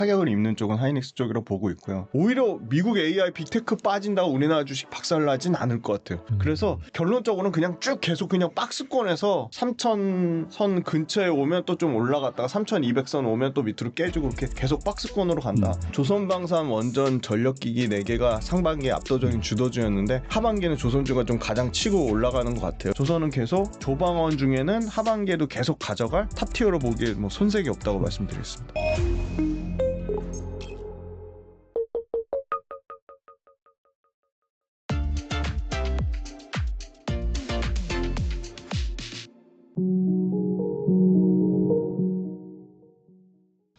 타격을 입는 쪽은 하이닉스 쪽이라고 보고 있고요. 오히려 미국 AI 빅테크 빠진다고 우리나라 주식 박살나진 않을 것 같아요. 그래서 결론적으로는 그냥 쭉 계속 그냥 박스권에서 3,000선 근처에 오면 또 좀 올라갔다가 3,200선 오면 또 밑으로 깨지고 이렇게 계속 박스권으로 간다. 조선방산, 원전, 전력기기 4개가 상반기에 압도적인 주도주였는데 하반기에는 조선주가 좀 가장 치고 올라가는 것 같아요. 조선은 계속 조방원 중에는 하반기에도 계속 가져갈 탑티어로 보기에 뭐 손색이 없다고 말씀드리겠습니다.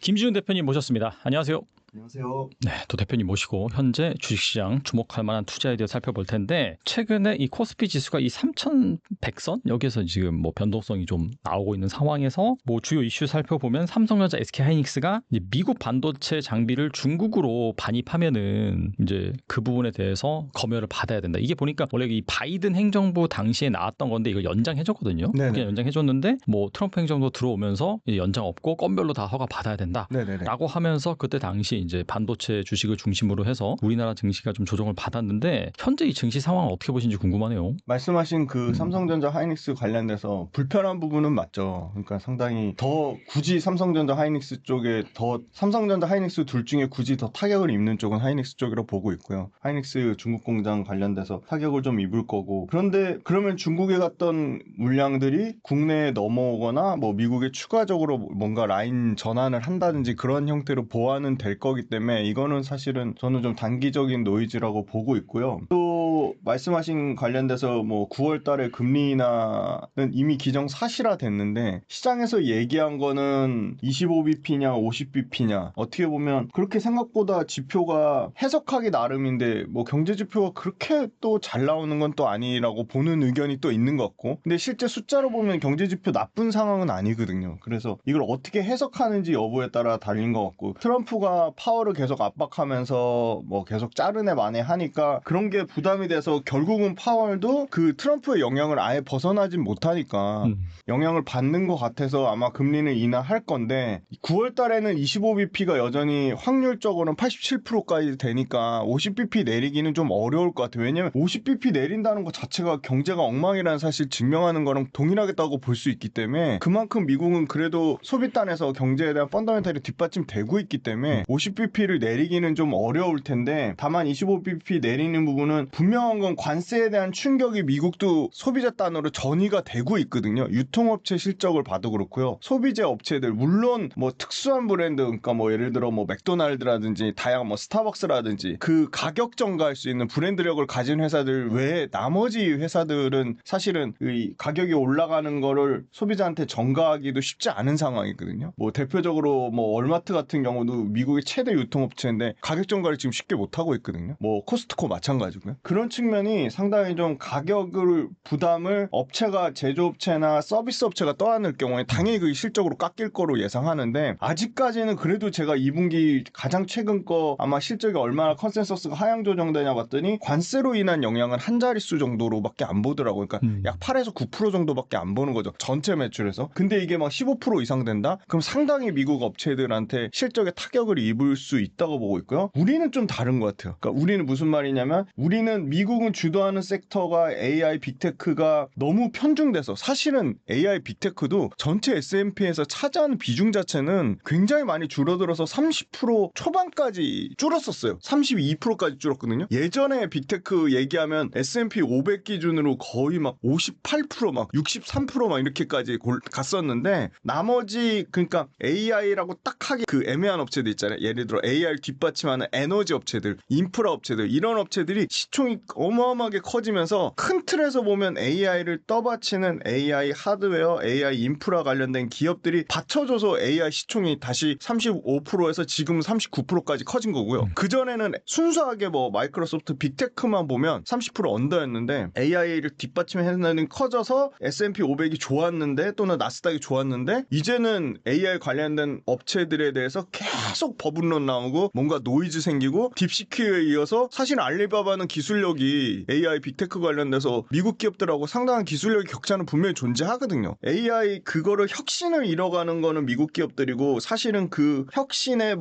김지훈 대표님 모셨습니다. 안녕하세요. 안녕하세요. 네, 또 대표님 모시고 현재 주식시장 주목할 만한 투자 아이디어 살펴볼 텐데 최근에 이 코스피 지수가 이 3,100선 여기에서 지금 뭐 변동성이 좀 나오고 있는 상황에서 뭐 주요 이슈 살펴보면 삼성전자, SK하이닉스가 미국 반도체 장비를 중국으로 반입하면은 이제 그 부분에 대해서 검열을 받아야 된다. 이게 보니까 원래 이 바이든 행정부 당시에 나왔던 건데 이걸 연장해줬거든요. 그냥 연장해줬는데 뭐 트럼프 행정부 들어오면서 이제 연장 없고 건별로 다 허가 받아야 된다라고 하면서 그때 당시 이제 반도체 주식을 중심으로 해서 우리나라 증시가 좀 조정을 받았는데 현재 이 증시 상황은 어떻게 보시는지 궁금하네요. 말씀하신 그 삼성전자 하이닉스 관련돼서 불편한 부분은 맞죠. 그러니까 상당히 더 굳이 삼성전자 하이닉스 쪽에 더 삼성전자 하이닉스 둘 중에 굳이 더 타격을 입는 쪽은 하이닉스 쪽이라고 보고 있고요. 하이닉스 중국 공장 관련돼서 타격을 좀 입을 거고 그런데 그러면 중국에 갔던 물량들이 국내에 넘어오거나 뭐 미국에 추가적으로 뭔가 라인 전환을 한다든지 그런 형태로 보완은 될 거기 때문에 이거는 사실은 저는 좀 단기적인 노이즈라고 보고 있고요. 또 말씀하신 관련돼서 뭐 9월 달에 금리 인하는 이미 기정 사실화 됐는데 시장에서 얘기한 거는 25bp냐 50bp냐 어떻게 보면 그렇게 생각보다 지표가 해석하기 나름인데 뭐 경제 지표가 그렇게 또 잘 나오는 건 또 아니라고 보는 의견이 또 있는 것 같고 근데 실제 숫자로 보면 경제 지표 나쁜 상황은 아니거든요. 그래서 이걸 어떻게 해석하는지 여부에 따라 달린 것 같고 트럼프가 파월을 계속 압박하면서 뭐 계속 자르네 마네 하니까 그런 게 부담이 돼서 결국은 파월도 그 트럼프의 영향을 아예 벗어나진 못하니까 영향을 받는 것 같아서 아마 금리는 인하할 건데 9월 달에는 25bp가 여전히 확률적으로는 87%까지 되니까 50bp 내리기는 좀 어려울 것 같아요. 왜냐면 50bp 내린다는 것 자체가 경제가 엉망이라는 사실 증명하는 거랑 동일하겠다고 볼 수 있기 때문에 그만큼 미국은 그래도 소비단에서 경제에 대한 펀더멘탈이 뒷받침되고 있기 때문에 50bp를 내리기는 좀 어려울 텐데 다만 25bp 내리는 부분은 분명한 건 관세에 대한 충격이 미국도 소비자 단으로 전이가 되고 있거든요. 유통업체 실적을 봐도 그렇고요. 소비재 업체들 물론 뭐 특수한 브랜드 그러니까 뭐 예를 들어 뭐 맥도날드라든지 다양한 뭐 스타벅스라든지 그 가격 전가할 수 있는 브랜드력을 가진 회사들 외에 나머지 회사들은 사실은 이 가격이 올라가는 거를 소비자한테 전가하기도 쉽지 않은 상황이거든요. 뭐 대표적으로 뭐 월마트 같은 경우도 미국의 최대 유통업체인데 가격 전가를 지금 쉽게 못하고 있거든요. 뭐 코스트코 마찬가지고요. 그런 측면이 상당히 좀 가격을 부담을 업체가 제조업체나 서비스 업체가 떠안을 경우에 당연히 그 실적으로 깎일 거로 예상하는데 아직까지는 그래도 제가 2분기 가장 최근 거 아마 실적이 얼마나 컨센서스가 하향 조정되냐 봤더니 관세로 인한 영향은 한 자릿수 정도로밖에 안 보더라고요. 그러니까 약 8에서 9% 정도밖에 안 보는 거죠. 전체 매출에서. 근데 이게 막 15% 이상 된다? 그럼 상당히 미국 업체들한테 실적에 타격을 입을 수 있다고 보고 있고요. 우리는 좀 다른 것 같아요. 그러니까 우리는 무슨 말이냐면 우리는 미국은 주도하는 섹터가 AI 빅테크가 너무 편중돼서 사실은 AI 빅테크도 전체 S&P에서 차지하는 비중 자체는 굉장히 많이 줄어들어서 30% 초반까지 줄었었어요. 32%까지 줄었거든요. 예전에 빅테크 얘기하면 S&P 500 기준으로 거의 막 58%막 63%막 이렇게까지 갔었는데 나머지 그러니까 AI라고 딱 하기 그 애매한 업체들 있잖아요. 예를 들어 AI를 뒷받침하는 에너지 업체들, 인프라 업체들 이런 업체들이 시총이 어마어마하게 커지면서 큰 틀에서 보면 AI를 떠받치는 AI 하드웨어, AI 인프라 관련된 기업들이 받쳐줘서 AI 시총이 다시 35%에서 지금 39%까지 커진 거고요. 그전에는 순수하게 뭐 마이크로소프트 빅테크만 보면 30% 언더였는데 AI를 뒷받침해서는 커져서 S&P 500이 좋았는데 또는 나스닥이 좋았는데 이제는 AI 관련된 업체들에 대해서 계속 버블론 나오고 뭔가 노이즈 생기고 딥시큐에 이어서 사실 알리바바는 기술력이 기업들이 AI 빅테크 관련돼서 미국 기업들하고 상당한 기술력 격차는 분명히 존재하거든요. AI 그거를 혁신을 이뤄가는 거는 미국 기업들이고 사실은 그 혁신의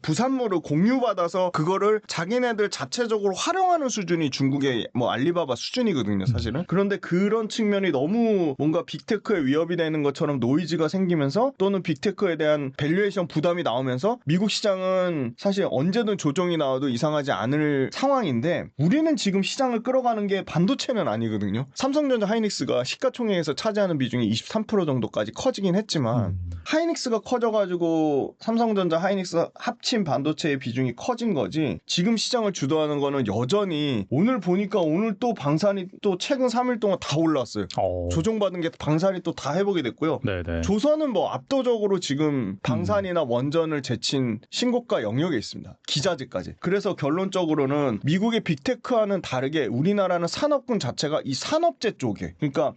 부산물을 공유받아서 그거를 자기네들 자체적으로 활용하는 수준이 중국의 뭐 알리바바 수준이거든요, 사실은. 그런데 그런 측면이 너무 뭔가 빅테크에 위협이 되는 것처럼 노이즈가 생기면서 또는 빅테크에 대한 밸류에이션 부담이 나오면서 미국 시장은 사실 언제든 조정이 나와도 이상하지 않을 상황인데 우리는 지금 시장을 끌어가는 게 반도체는 아니거든요. 삼성전자 하이닉스가 시가총액에서 차지하는 비중이 23% 정도까지 커지긴 했지만 하이닉스가 커져가지고 삼성전자 하이닉스 합친 반도체의 비중이 커진 거지 지금 시장을 주도하는 거는 여전히 오늘 보니까 오늘 또 방산이 또 최근 3일 동안 다 올랐어요. 조정받은 게 방산이 또 다 회복이 됐고요. 네네. 조선은 뭐 압도적으로 지금 방산이나 원전을 제친 신고가 영역에 있습니다. 기자재까지. 그래서 결론적으로는 미국의 빅테크와는 다르게 우리나라는 산업군 자체가 이 산업재 쪽에 그러니까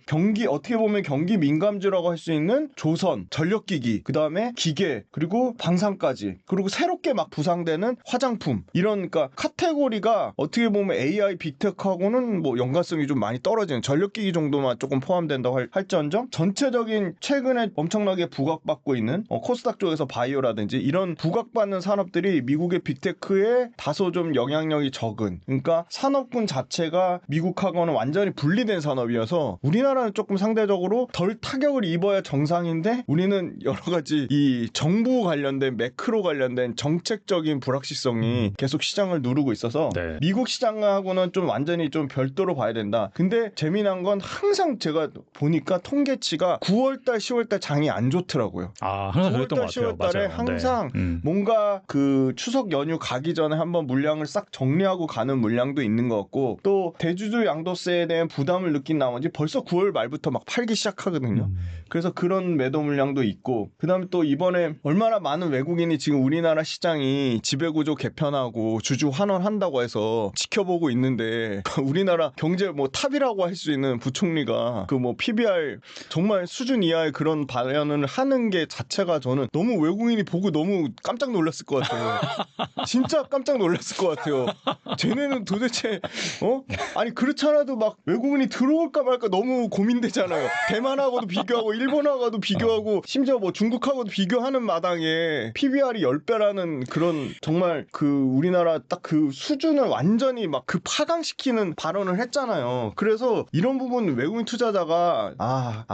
어떻게 보면 경기 민감주라고 할 수 있는 조선, 전력기기, 그 다음에 기계, 그리고 방산까지 그리고 새롭게 막 부상되는 화장품 이런 그러니까 카테고리가 어떻게 보면 AI 빅테크하고는 뭐 연관성이 좀 많이 떨어지는 전력기기 정도만 조금 포함된다고 할지언정 전체적인 최근에 엄청나게 부각받고 있는 코스닥 쪽에서 바이오라든지 이런 부각받는 산업들이 미국의 빅테크에 다소 좀 영향력이 적은 그러니까 산업군 자체가 미국하고는 완전히 분리된 산업이어서 우리나라는 조금 상대적으로 덜 타격을 입어야 정상인데 우리는 여러 가지 이 정부 관련된 매크로 관련된 정책적인 불확실성이 계속 시장을 누르고 있어서 네. 미국 시장하고는 좀 완전히 좀 별도로 봐야 된다. 근데 재미난 건 항상 제가 보니까 통계치가 9월달, 10월달 장이 안 좋더라고요. 항상 그랬던 것 9월달, 같아요. 10월달에 맞아요. 항상 네. 뭔가 그 추석 연휴 가기 전에 한번 물량을 싹 정리하고 가는 물량도 있는 것 같고 또 대주주 양도세에 대한 부담을 느낀 나머지 벌써 9월 말부터 막 팔기 시작하거든요. 그래서 그런 매도 물량도 있고 그다음에 또 이번에 얼마나 많은 외국인이 지금 우리나라 시장이 지배구조 개편하고 주주 환원한다고 해서 지켜보고 있는데 우리나라 경제 뭐 탑이라고 할 수 있는 부총리가 그 뭐 PBR 정말 수준 이하의 그런 발언을 하는 게 자체가 저는 너무 외국인이 보고 너무 깜짝 놀랐을 것 같아요. 진짜 깜짝 놀랐을 것 같아요. 쟤네는 도대체 아니 그렇잖아도 막 외국인이 들어올까 말까 너무 고민되잖아요. 대만하고도 비교하고 일본하고도 비교하고 심지어 뭐 중국하고도 비교하는 마당에 PBR이 10배라는 그런 정말 그 우리나라 딱 그 수준을 완전히 막 그 파강시키는 발언을 했잖아요. 그래서 이런 부분 외국인 투자자가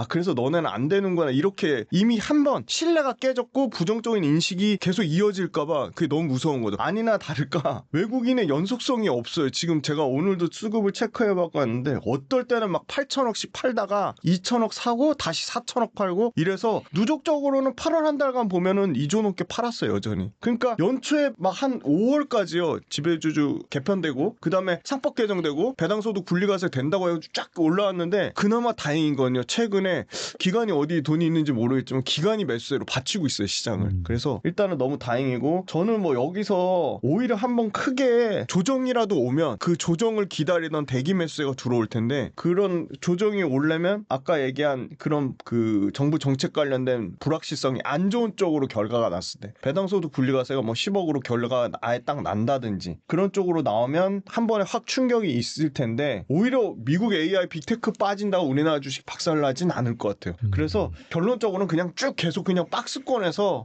그래서 너네는 안 되는구나 이렇게 이미 한번 신뢰가 깨졌고 부정적인 인식이 계속 이어질까봐 그게 너무 무서운 거죠. 아니나 다를까 외국인의 연속성이 없어요. 지금 제가 오늘도 수급을 체크해봤고 왔는데 어떨 때는 막 8천억씩 팔다가 2천억 사고 다시 4천억 팔고 이래서 누적적으로는 8월 한 달간 보면은 2조 넘게 팔았어요 여전히. 그러니까 연초에 막 한 5월까지요 지배주주 개편되고 그 다음에 상법 개정되고 배당소득 분리과세 된다고 해가지고 쫙 올라왔는데 그나마 다행인 건요 최근에 기관이 어디 돈이 있는지 모르겠지만 기관이 매수세로 받치고 있어요 시장을. 그래서 일단은 너무 다행이고 저는 뭐 여기서 오히려 한번 크게 조정이라도 오면 그 조정을 기다리던 대기 매수세가 들어올 텐데 그런 조정이 오려면 아까 얘기한 그런 그 정부 정책 관련된 불확실성이 안 좋은 쪽으로 결과가 났을 때 배당소득 분리과세가 뭐 10억으로 결과가 아예 딱 난다든지 그런 쪽으로 나오면 한 번에 확 충격이 있을 텐데 오히려 미국 AI 빅테크 빠진다고 우리나라 주식 박살나진 않을 것 같아요. 그래서 결론적으로는 그냥 쭉 계속 그냥 박스권에서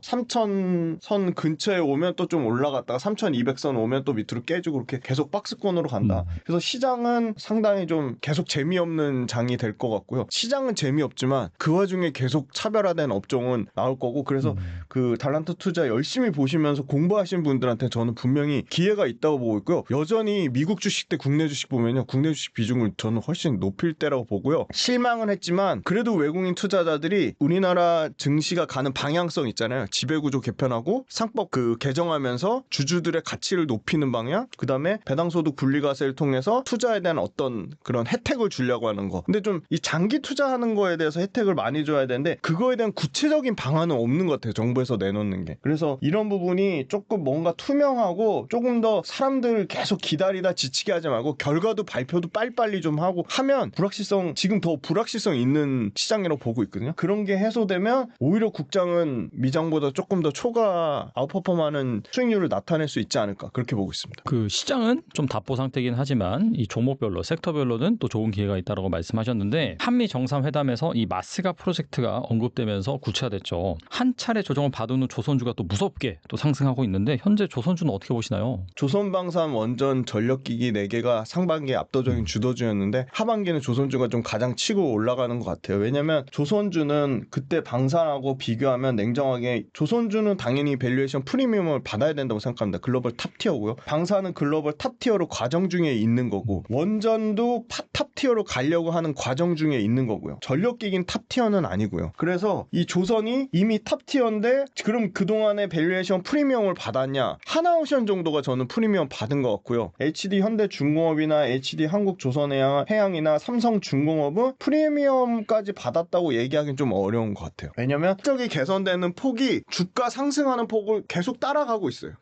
3,000선 근처에 오면 또 좀 올라갔다가 3,200선 오면 또 밑으로 깨지고 그렇게 계속 박스권으로 간다. 그래서 시장은 상당히 좀 계속 재미없는 장이 될 것 같고요. 시장은 재미없지만 그 와중에 계속 차별화된 업종은 나올 거고 그래서 그 달란트 투자 열심히 보시면서 공부하신 분들한테 저는 분명히 기회가 있다고 보고 있고요. 여전히 미국 주식 대 국내 주식 보면요. 국내 주식 비중을 저는 훨씬 높일 때라고 보고요. 실망은 했지만 그래도 외국인 투자자들이 우리나라 증시가 가는 방향성 있잖아요. 지배구조 개편하고 상법 그 개정하면서 주주들의 가치를 높이는 방향 그 다음에 배당소득 분리과세를 통해서 투자에 대한 어떤 그런 혜택을 주려고 하는 거. 근데 좀 이 장기 투자하는 거에 대해서 혜택을 많이 줘야 되는데 그거에 대한 구체적인 방안은 없는 것 같아요. 정부에서 내놓는 게. 그래서 이런 부분이 조금 뭔가 투명하고 조금 더 사람들 계속 기다리다 지치게 하지 말고 결과도 발표도 빨리빨리 좀 하고 하면 불확실성 지금 더 불확실성 있는 시장이라고 보고 있거든요. 그런 게 해소되면 오히려 국장은 미장보다 조금 더 초과 아웃퍼폼하는 수익률을 나타낼 수 있지 않을까 그렇게 보고 있습니다. 그 시장은 좀 답보 상태이긴 하지만 이 종목별로 섹터별로는 또 좋은 기회가 있다고 말씀하셨는데 한미 정상회담에서 이 마스가 프로젝트가 언급되면서 구체화됐죠. 한 차례 조정을 받은 후 조선주가 또 무섭게 또 상승하고 있는데 현재 조선주는 어떻게 보시나요? 조선방산 원전 전력기기 4개가 상반기에 압도적인 주도주였는데 하반기는 조선주가 좀 가장 치고 올라가는 것 같아요. 왜냐면 조선주는 그때 방산하고 비교하면 냉정하게 조선주는 당연히 밸류에이션 프리미엄을 받아야 된다고 생각합니다. 글로벌 탑티어고요. 방산은 글로벌 탑티어로 과정 중에 있는 거고 원전도 탑티어로 가려고 하는 과정 중에 있는 거고요. 전력기기는 탑티어는 아니고요. 그래서 이 조선이 이미 탑티어인데 그럼 그동안의 밸류에이션 프리미엄을 받았냐? 하나오션 정도가 저는 프리미엄 받은 것 같고요. HD 현대중공업이나 HD 한국조선해양이나 삼성중공업은 프리미엄까지 받았다고 얘기하기는 좀 어려운 것 같아요. 왜냐면 실적이 개선되는 폭이 주가 상승하는 폭을 계속 따라가고 있어요.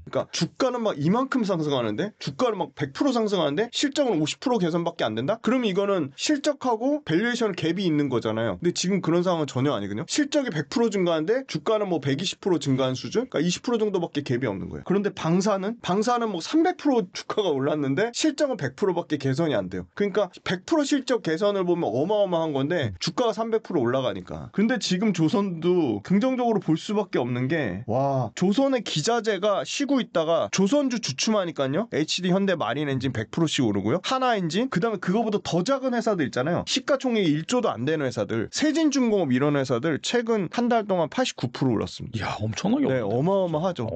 그러니까 주가는 막 이만큼 상승하는데 주가는 막 100% 상승하는데 실적은 50% 개선밖에 안 된다? 그럼 이거는 실적하고 밸류에이션 갭이 있는 거잖아요. 근데 지금 그런 상황은 전혀 아니거든요. 실적이 100% 증가하는데 주가는 뭐 120% 증가한 수준? 그러니까 20% 정도밖에 갭이 없는 거예요. 그런데 방사는 뭐 300% 주가가 올랐는데 실적은 100%밖에 개선이 안 돼요. 그러니까 100% 실적 개선을 보면 어마어마한 건데 주가가 300% 올라가니까. 근데 지금 조선도 긍정적으로 볼 수밖에 없는 게 와, 조선의 기자재가 쉬고 있다가 조선주 주춤하니까요. HD 현대 마린 엔진 100%씩 오르고요. 하나 엔진, 그다음에 그거보다 더 작은 회사들 있잖아요. 시가총액이 1조도 안 되는 회사들, 세진중공업 이런 회사들 최근 한 달 동안 89% 올랐습니다. 이야, 엄청나게 네, 오르네요. 어마어마하죠.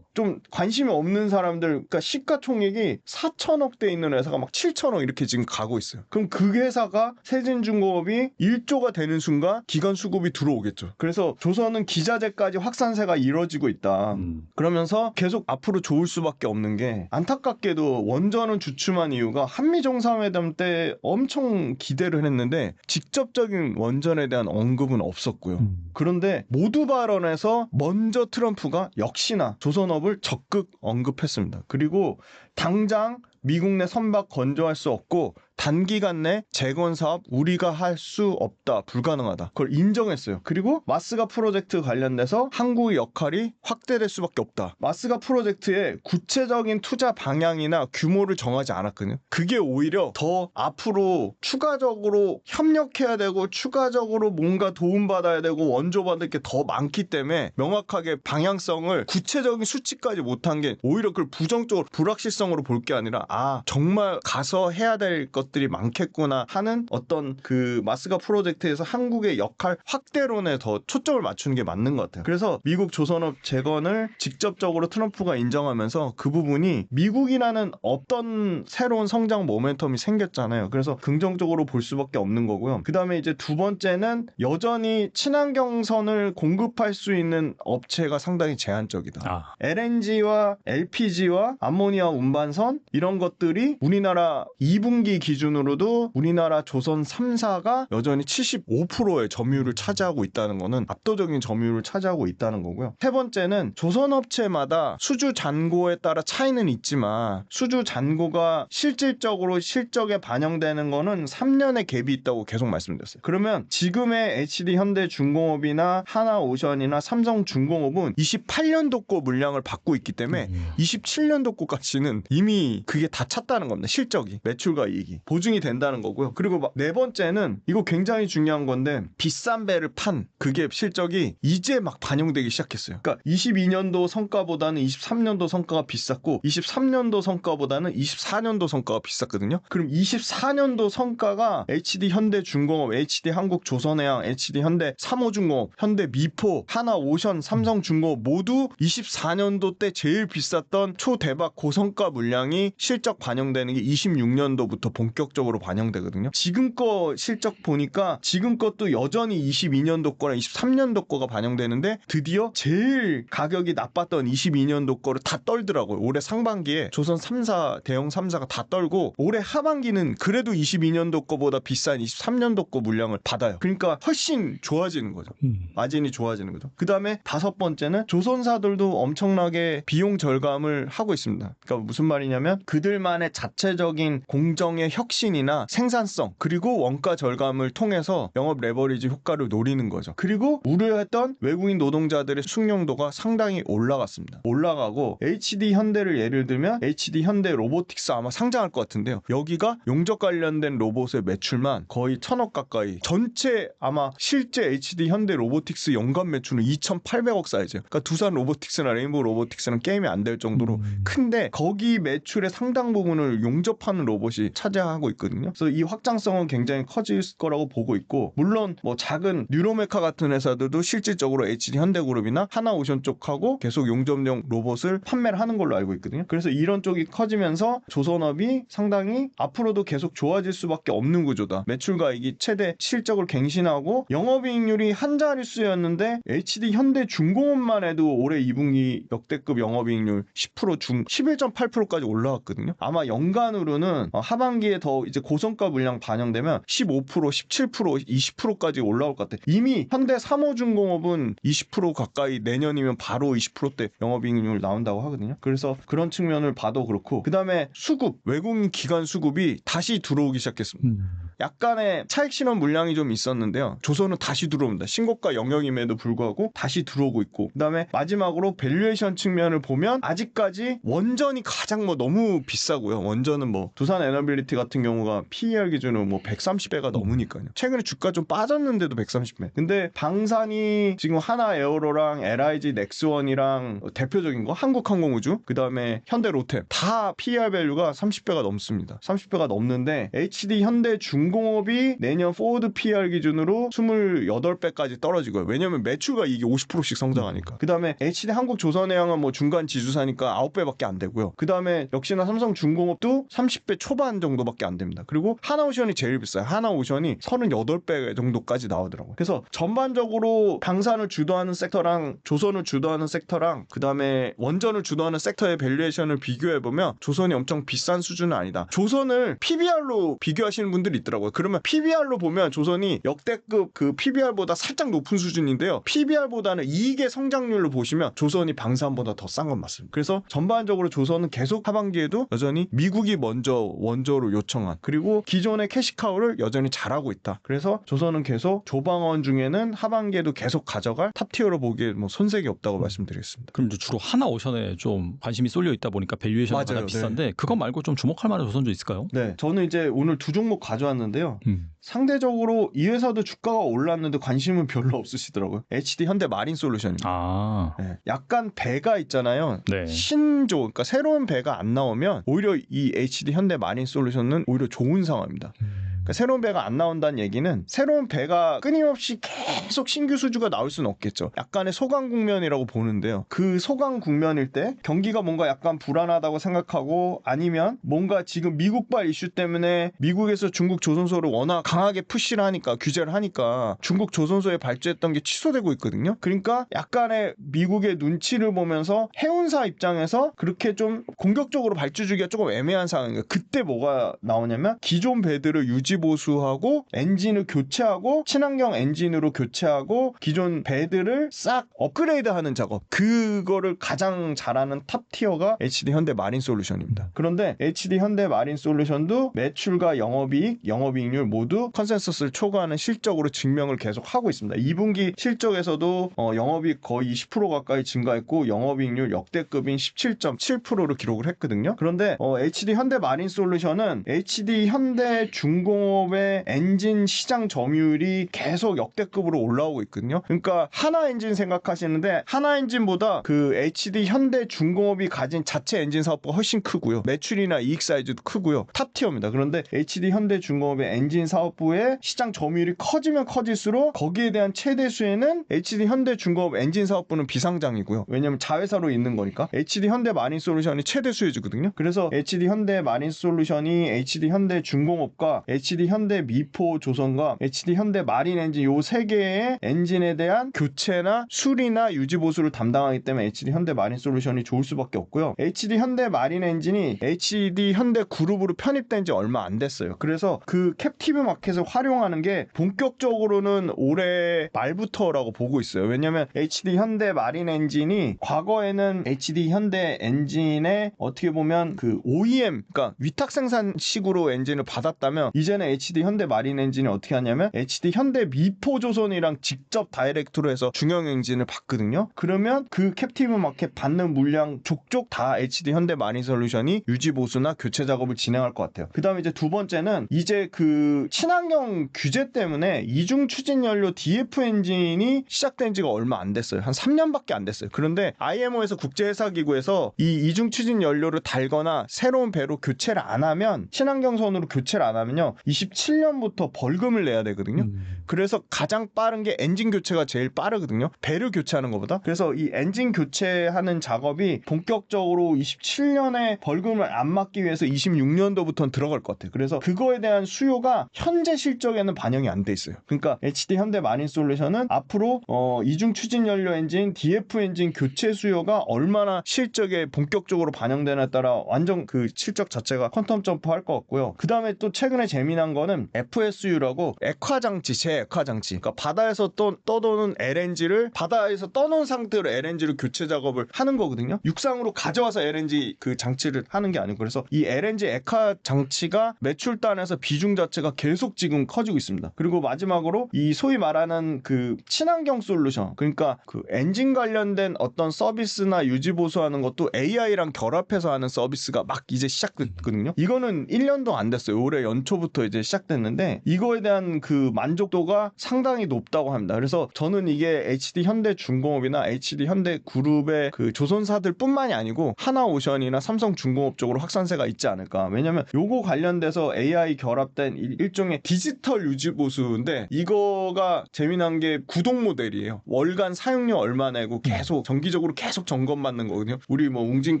좀 관심이 없는 사람들, 그러니까 시가총액이 4천억대 있는 회사가 막 7천억 이렇게 지금 가고 있어요. 그럼 그 회사가 세진중공업이 1조가 되는 순간 기관 수급이 들어오겠죠. 그래서 조선은 기자재까지 확산세가 이루어지고 있다. 그러면서 계속 앞으로 좋을 수밖에 없는 게 안타깝게도 원전은 주춤한 이유가 한미 정상회담 때 엄청 기대를 했는데 직접적인 원전에 대한 언급은 없었고요. 그런데 모두 발언에서 먼저 트럼프가 역시나 조선업을 적극 언급했습니다. 그리고 당장 미국 내 선박 건조할 수 없고 단기간 내 재건 사업 우리가 할 수 없다, 불가능하다. 그걸 인정했어요. 그리고 마스가 프로젝트 관련돼서 한국의 역할이 확대될 수밖에 없다. 마스가 프로젝트의 구체적인 투자 방향이나 규모를 정하지 않았거든요. 그게 오히려 더 앞으로 추가적으로 협력해야 되고 추가적으로 뭔가 도움받아야 되고 원조받을 게 더 많기 때문에 명확하게 방향성을 구체적인 수치까지 못한 게 오히려 그걸 부정적으로 불확실성으로 볼 게 아니라 아, 정말 가서 해야 될 것들이 많겠구나 하는 어떤 그 마스가 프로젝트에서 한국의 역할 확대론에 더 초점을 맞추는 게 맞는 것 같아요. 그래서 미국 조선업 재건을 직접적으로 트럼프가 인정하면서 그 부분이 미국이라는 어떤 새로운 성장 모멘텀이 생겼잖아요. 그래서 긍정적으로 볼 수밖에 없는 거고요. 그 다음에 이제 두 번째는 여전히 친환경선을 공급할 수 있는 업체가 상당히 제한적이다. LNG와 LPG와 암모니아 운반선 이런 것들이 우리나라 2분기 기준으로도 우리나라 조선 3사가 여전히 75%의 점유율을 차지하고 있다는 거는 압도적인 점유율을 차지하고 있다는 거고요. 세 번째는 조선업체마다 수주 잔고에 따라 차이는 있지만 수주 잔고가 실질적으로 실적에 반영되는 거는 3년의 갭이 있다고 계속 말씀드렸어요. 그러면 지금의 HD 현대중공업이나 하나오션이나 삼성중공업은 28년도 거 물량을 받고 있기 때문에 27년도 거까지는 이미 그게 다 찼다는 겁니다. 실적이, 매출과 이익이 보증이 된다는 거고요. 그리고 네 번째는 이거 굉장히 중요한 건데 비싼 배를 판 그게 실적이 이제 막 반영되기 시작했어요. 그러니까 22년도 성과보다는 23년도 성과가 비쌌고 23년도 성과보다는 24년도 성과가 비쌌거든요. 그럼 24년도 성과가 HD 현대중공업, HD 한국조선해양, HD 현대 삼호중공업, 현대 미포, 하나오션, 삼성중공업 모두 24년도 때 제일 비쌌던 초대박 고성과 물량이 실적 반영되는 게 26년도부터 본격적으로 반영되거든요. 지금 거 실적 보니까 지금 것도 여전히 22년도 거랑 23년도 거가 반영되는데 드디어 제일 가격이 나빴던 22년도 거를 다 떨더라고요. 올해 상반기에 조선 3사, 대형 3사가 다 떨고 올해 하반기는 그래도 22년도 거보다 비싼 23년도 거 물량을 받아요. 그러니까 훨씬 좋아지는 거죠. 마진이 좋아지는 거죠. 그 다음에 다섯 번째는 조선사들도 엄청나게 비용 절감을 하고 있습니다. 그러니까 무슨 말이냐면 그들 그들만의 자체적인 공정의 혁신이나 생산성 그리고 원가 절감을 통해서 영업 레버리지 효과를 노리는 거죠. 그리고 우려했던 외국인 노동자들의 숙련도가 상당히 올라갔습니다. 올라가고 HD 현대를 예를 들면 HD 현대 로보틱스 아마 상장할 것 같은데요. 여기가 용접 관련된 로봇의 매출만 거의 1,000억 가까이, 전체 아마 실제 HD 현대 로보틱스 연간 매출은 2,800억 사이즈예요. 그러니까 두산 로보틱스나 레인보우 로보틱스는 게임이 안 될 정도로 큰데 거기 매출의 상당 부분을 용접하는 로봇이 차지하고 있거든요. 그래서 이 확장성은 굉장히 커질 거라고 보고 있고, 물론 뭐 작은 뉴로메카 같은 회사들도 실질적으로 HD 현대그룹이나 하나오션 쪽하고 계속 용접용 로봇을 판매를 하는 걸로 알고 있거든요. 그래서 이런 쪽이 커지면서 조선업이 상당히 앞으로도 계속 좋아질 수밖에 없는 구조다. 매출가액이 최대 실적을 갱신하고 영업이익률이 한 자릿수였는데 HD 현대 중공업만 해도 올해 2분기 역대급 영업이익률 10% 중 11.8%까지 올라왔거든요. 아마 연간으로는 하반기에 더 이제 고성과 물량 반영되면 15%, 17%, 20%까지 올라올 것 같아요. 이미 현대 3호중공업은 20% 가까이 내년이면 바로 20%대 영업이익률 나온다고 하거든요. 그래서 그런 측면을 봐도 그렇고, 그 다음에 수급, 외국인 기관 수급이 다시 들어오기 시작했습니다. 약간의 차익 실현 물량이 좀 있었는데요. 조선은 다시 들어옵니다. 신고가 영역임에도 불구하고 다시 들어오고 있고, 그 다음에 마지막으로 밸류에이션 측면을 보면 아직까지 원전이 가장 너무 비싸고요. 원전은 두산 에너빌리티 같은 경우가 PER 기준으로 130배가 넘으니까요. 최근에 주가 좀 빠졌는데도 130배. 근데 방산이 지금 하나 에어로랑 LIG 넥스원이랑 대표적인 거 한국항공우주, 그 다음에 현대 로템 다 PER 밸류가 30배가 넘습니다. 30배가 넘는데 HD 현대 중공업이 내년 포워드 PER 기준으로 28배까지 떨어지고요. 왜냐면 매출가 이게 50%씩 성장하니까. 그 다음에 HD 한국조선해양은 중간 지주사니까 9배밖에 안 되고요. 그 다음에 역시나 삼성중공업도 30배 초반 정도밖에 안 됩니다. 그리고 하나오션이 제일 비싸요. 하나오션이 38배 정도까지 나오더라고요. 그래서 전반적으로 방산을 주도하는 섹터랑 조선을 주도하는 섹터랑 그 다음에 원전을 주도하는 섹터의 밸류에이션을 비교해보면 조선이 엄청 비싼 수준은 아니다. 조선을 PBR로 비교하시는 분들이 있더라고요. 그러면 PBR로 보면 조선이 역대급 그 PBR보다 살짝 높은 수준인데요. PBR보다는 이익의 성장률로 보시면 조선이 방산보다 더 싼 건 맞습니다. 그래서 전반적으로 조선은 계속 하반기에도 여전히 미국이 먼저 원조로 요청한, 그리고 기존의 캐시카우를 여전히 잘하고 있다. 그래서 조선은 계속 조방원 중에는 하반기에도 계속 가져갈 탑티어로 보기에 손색이 없다고 말씀드리겠습니다. 그럼 주로 하나오션에 좀 관심이 쏠려 있다 보니까 밸류에이션이 가장 비싼데, 네. 그거 말고 좀 주목할 만한 조선주 있을까요? 네, 저는 이제 오늘 두 종목 가져왔는데요. 상대적으로 이 회사도 주가가 올랐는데 관심은 별로 없으시더라고요. HD 현대 마린 솔루션입니다. 네, 약간 배가 있잖아요. 네. 신조, 그러니까 새로운 배가 안 나오면 오히려 이 HD 현대 마린 솔루션은 오히려 좋은 상황입니다. 그러니까 새로운 배가 안 나온다는 얘기는 새로운 배가 끊임없이 계속 신규 수주가 나올 수는 없겠죠. 약간의 소강 국면이라고 보는데요. 그 소강 국면일 때 경기가 뭔가 약간 불안하다고 생각하고, 아니면 뭔가 지금 미국발 이슈 때문에 미국에서 중국 조선소를 워낙 강하게 푸시를 하니까, 규제를 하니까 중국 조선소에 발주했던 게 취소되고 있거든요. 그러니까 약간의 미국의 눈치를 보면서 해운사 입장에서 그렇게 좀 공격적으로 발주 주기가 조금 애매한 상황이에요. 그때 뭐가 나오냐면 기존 배들을 유지 보수하고 엔진을 교체하고 친환경 엔진으로 교체하고 기존 배들을 싹 업그레이드하는 작업, 그거를 가장 잘하는 탑티어가 HD 현대 마린 솔루션입니다. 그런데 HD 현대 마린 솔루션도 매출과 영업이익률 모두 컨센서스를 초과하는 실적으로 증명을 계속 하고 있습니다. 2분기 실적에서도 영업이익 거의 20% 가까이 증가했고 영업이익률 역대급인 17.7%를 기록을 했거든요. 그런데 HD 현대 마린 솔루션은 HD 현대 중공업의 엔진 시장 점유율이 계속 역대급으로 올라오고 있거든요. 그러니까 하나 엔진 생각하시는데 하나 엔진보다 그 HD 현대 중공업이 가진 자체 엔진 사업부가 훨씬 크고요. 매출이나 이익 사이즈도 크고요. 탑티어입니다. 그런데 HD 현대 중공업의 엔진 사업부의 시장 점유율이 커지면 커질수록 거기에 대한 최대 수혜는 HD 현대 중공업 엔진 사업부는 비상장이고요. 왜냐면 자회사로 있는 거니까. HD 현대 마린 솔루션이 최대 수혜주거든요. 그래서 HD 현대 마린 솔루션이 HD 현대 중공업과 HD HD 현대 미포 조선과 HD 현대 마린 엔진 요 세 개의 엔진에 대한 교체나 수리나 유지 보수를 담당하기 때문에 HD 현대 마린 솔루션이 좋을 수밖에 없고요. HD 현대 마린 엔진이 HD 현대 그룹으로 편입된 지 얼마 안 됐어요. 그래서 그 캡티브 마켓을 활용하는 게 본격적으로는 올해 말부터라고 보고 있어요. 왜냐면 HD 현대 마린 엔진이 과거에는 HD 현대 엔진에 어떻게 보면 그 OEM, 그러니까 위탁 생산식으로 엔진을 받았다면 이제는 HD 현대 마린 엔진이 어떻게 하냐면 HD 현대 미포조선이랑 직접 다이렉트로 해서 중형 엔진을 받거든요. 그러면 그 캡티브 마켓 받는 물량 족족 다 HD 현대 마린 솔루션이 유지 보수나 교체 작업을 진행할 것 같아요. 그 다음에 이제 두 번째는 이제 그 친환경 규제 때문에 이중 추진 연료 DF 엔진이 시작된 지가 얼마 안 됐어요. 한 3년밖에 안 됐어요. 그런데 IMO에서 국제회사기구에서 이 이중 추진 연료를 달거나 새로운 배로 교체를 안 하면, 친환경선으로 교체를 안 하면요 27년부터 벌금을 내야 되거든요. 그래서 가장 빠른 게 엔진 교체가 제일 빠르거든요. 배를 교체하는 것보다. 그래서 이 엔진 교체하는 작업이 본격적으로 27년에 벌금을 안 맞기 위해서 26년도부터는 들어갈 것 같아요. 그래서 그거에 대한 수요가 현재 실적에는 반영이 안 돼 있어요. 그러니까 HD 현대 마린 솔루션은 앞으로 이중 추진 연료 엔진, DF 엔진 교체 수요가 얼마나 실적에 본격적으로 반영되냐에 따라 완전 그 실적 자체가 퀀텀 점프할 것 같고요. 그 다음에 또 최근에 재미난 거는 FSU라고 액화장치, 제액화장치. 그러니까 바다에서 떠도는 LNG를 바다에서 떠놓은 상태로 LNG를 교체 작업을 하는 거거든요. 육상으로 가져와서 LNG 그 장치를 하는 게 아니고, 그래서 이 LNG 액화 장치가 매출단에서 비중 자체가 계속 지금 커지고 있습니다. 그리고 마지막으로 이 소위 말하는 그 친환경 솔루션, 그러니까 그 엔진 관련된 어떤 서비스나 유지 보수하는 것도 AI랑 결합해서 하는 서비스가 막 이제 시작됐거든요. 이거는 1년도 안 됐어요. 올해 연초부터 이제 시작됐는데 이거에 대한 그 만족도가 상당히 높다고 합니다. 그래서 저는 이게 HD 현대 중공업이나 HD 현대 그룹의 그 조선사들 뿐만이 아니고 하나오션이나 삼성 중공업 쪽으로 확산세가 있지 않을까. 왜냐면 요거 관련돼서 AI 결합된 일종의 디지털 유지 보수인데, 이거가 재미난 게 구독 모델이에요. 월간 사용료 얼마 내고 계속 정기적으로 계속 점검받는 거거든요. 우리 뭐 웅진